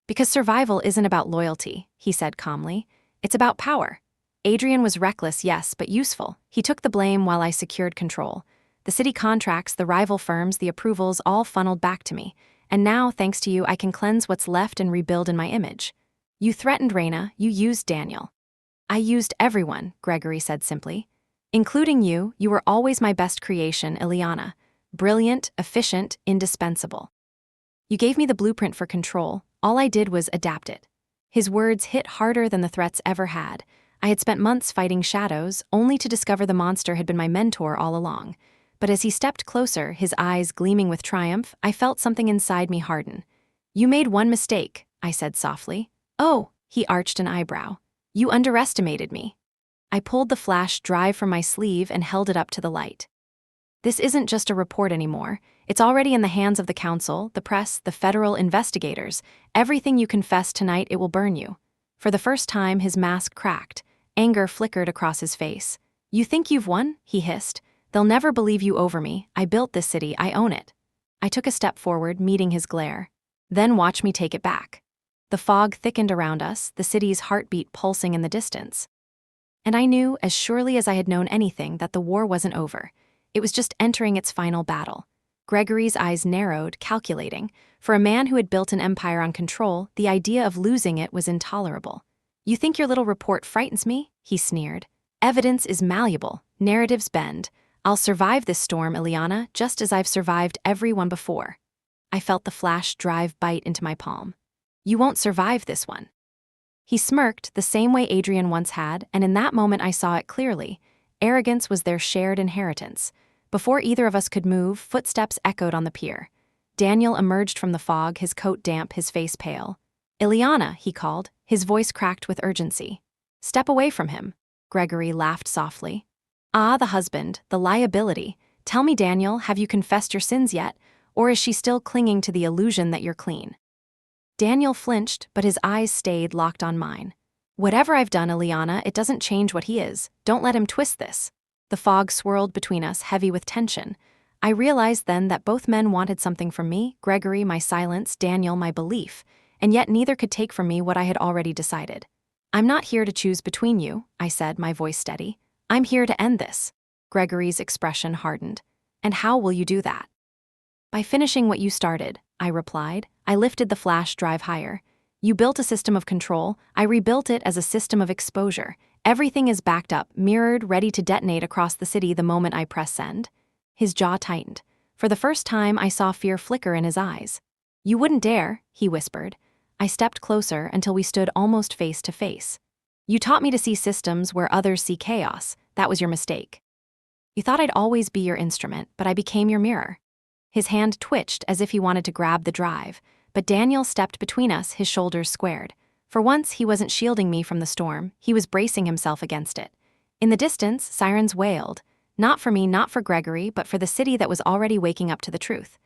"Because survival isn't about loyalty," he said calmly. "It's about power. Adrian was reckless, yes, but useful. He took the blame while I secured control. The city contracts, the rival firms, the approvals all funneled back to me. And now, thanks to you, I can cleanse what's left and rebuild in my image. You threatened Raina, you used Daniel." "I used everyone," Gregory said simply. "Including you. You were always my best creation, Ileana. Brilliant, efficient, indispensable. You gave me the blueprint for control. All I did was adapt it." His words hit harder than the threats ever had. I had spent months fighting shadows, only to discover the monster had been my mentor all along. But as he stepped closer, his eyes gleaming with triumph, I felt something inside me harden. "You made one mistake," I said softly. "Oh," he arched an eyebrow. "You underestimated me." I pulled the flash drive from my sleeve and held it up to the light. "This isn't just a report anymore. It's already in the hands of the council, the press, the federal investigators. Everything you confess tonight, it will burn you." For the first time, his mask cracked. Anger flickered across his face. "You think you've won?" he hissed. "They'll never believe you over me. I built this city, I own it." I took a step forward, meeting his glare. "Then watch me take it back." The fog thickened around us, the city's heartbeat pulsing in the distance. And I knew, as surely as I had known anything, that the war wasn't over. It was just entering its final battle. Gregory's eyes narrowed, calculating. For a man who had built an empire on control, the idea of losing it was intolerable. "You think your little report frightens me?" he sneered. "Evidence is malleable, narratives bend. I'll survive this storm, Ileana, just as I've survived every one before." I felt the flash drive bite into my palm. "You won't survive this one." He smirked, the same way Adrian once had, and in that moment I saw it clearly. Arrogance was their shared inheritance. Before either of us could move, footsteps echoed on the pier. Daniel emerged from the fog, his coat damp, his face pale. "Ileana," he called, his voice cracked with urgency. "Step away from him." Gregory laughed softly. "Ah, the husband, the liability. Tell me, Daniel, have you confessed your sins yet, or is she still clinging to the illusion that you're clean?" Daniel flinched, but his eyes stayed locked on mine. "Whatever I've done, Ileana, it doesn't change what he is. Don't let him twist this." The fog swirled between us, heavy with tension. I realized then that both men wanted something from me, Gregory my silence, Daniel my belief, and yet neither could take from me what I had already decided. "I'm not here to choose between you," I said, my voice steady. "I'm here to end this." Gregory's expression hardened. "And how will you do that?" "By finishing what you started," I replied. I lifted the flash drive higher. "You built a system of control, I rebuilt it as a system of exposure. Everything is backed up, mirrored, ready to detonate across the city the moment I press send." His jaw tightened. For the first time, I saw fear flicker in his eyes. "You wouldn't dare," he whispered. I stepped closer until we stood almost face to face. "You taught me to see systems where others see chaos. That was your mistake. You thought I'd always be your instrument, but I became your mirror." His hand twitched as if he wanted to grab the drive, but Daniel stepped between us, his shoulders squared. For once, he wasn't shielding me from the storm, he was bracing himself against it. In the distance, sirens wailed. Not for me, not for Gregory, but for the city that was already waking up to the truth.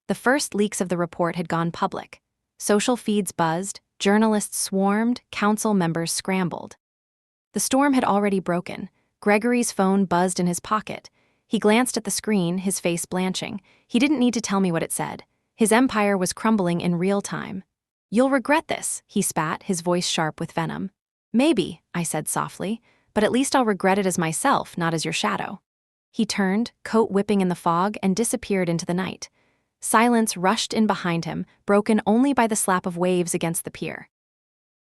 The first leaks of the report had gone public. Social feeds buzzed, journalists swarmed, council members scrambled. The storm had already broken. Gregory's phone buzzed in his pocket. He glanced at the screen, his face blanching. He didn't need to tell me what it said. His empire was crumbling in real time. "You'll regret this," he spat, his voice sharp with venom. "Maybe," I said softly, "but at least I'll regret it as myself, not as your shadow." He turned, coat whipping in the fog, and disappeared into the night. Silence rushed in behind him, broken only by the slap of waves against the pier.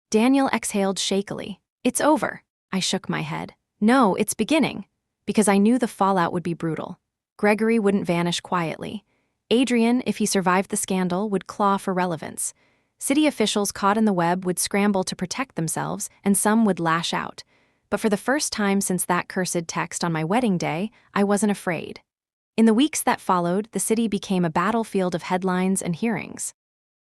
Daniel exhaled shakily. "It's over." I shook my head. "No, it's beginning." Because I knew the fallout would be brutal. Gregory wouldn't vanish quietly. Adrian, if he survived the scandal, would claw for relevance. City officials caught in the web would scramble to protect themselves, and some would lash out. But for the first time since that cursed text on my wedding day, I wasn't afraid. In the weeks that followed, the city became a battlefield of headlines and hearings.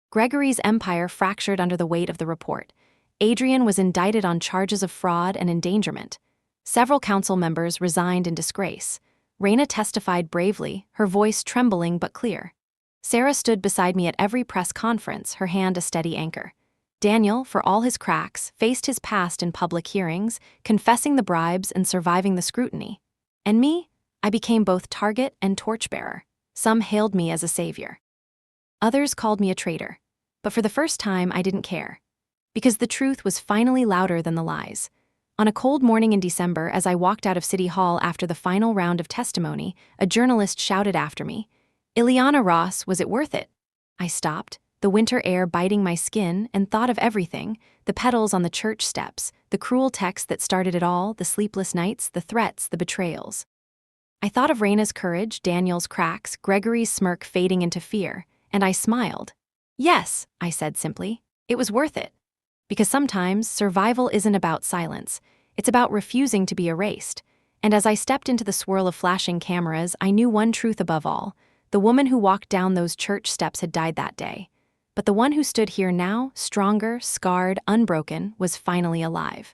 Gregory's empire fractured under the weight of the report. Adrian was indicted on charges of fraud and endangerment. Several council members resigned in disgrace. Raina testified bravely, her voice trembling but clear. Sarah stood beside me at every press conference, her hand a steady anchor. Daniel, for all his cracks, faced his past in public hearings, confessing the bribes and surviving the scrutiny. And me? I became both target and torchbearer. Some hailed me as a savior. Others called me a traitor. But for the first time, I didn't care. Because the truth was finally louder than the lies. On a cold morning in December, as I walked out of City Hall after the final round of testimony, a journalist shouted after me, "Ileana Ross, was it worth it?" I stopped, the winter air biting my skin, and thought of everything: the petals on the church steps, the cruel text that started it all, the sleepless nights, the threats, the betrayals. I thought of Raina's courage, Daniel's cracks, Gregory's smirk fading into fear, and I smiled. "Yes," I said simply, "it was worth it." Because sometimes survival isn't about silence, it's about refusing to be erased. And as I stepped into the swirl of flashing cameras, I knew one truth above all: the woman who walked down those church steps had died that day. But the one who stood here now, stronger, scarred, unbroken, was finally alive.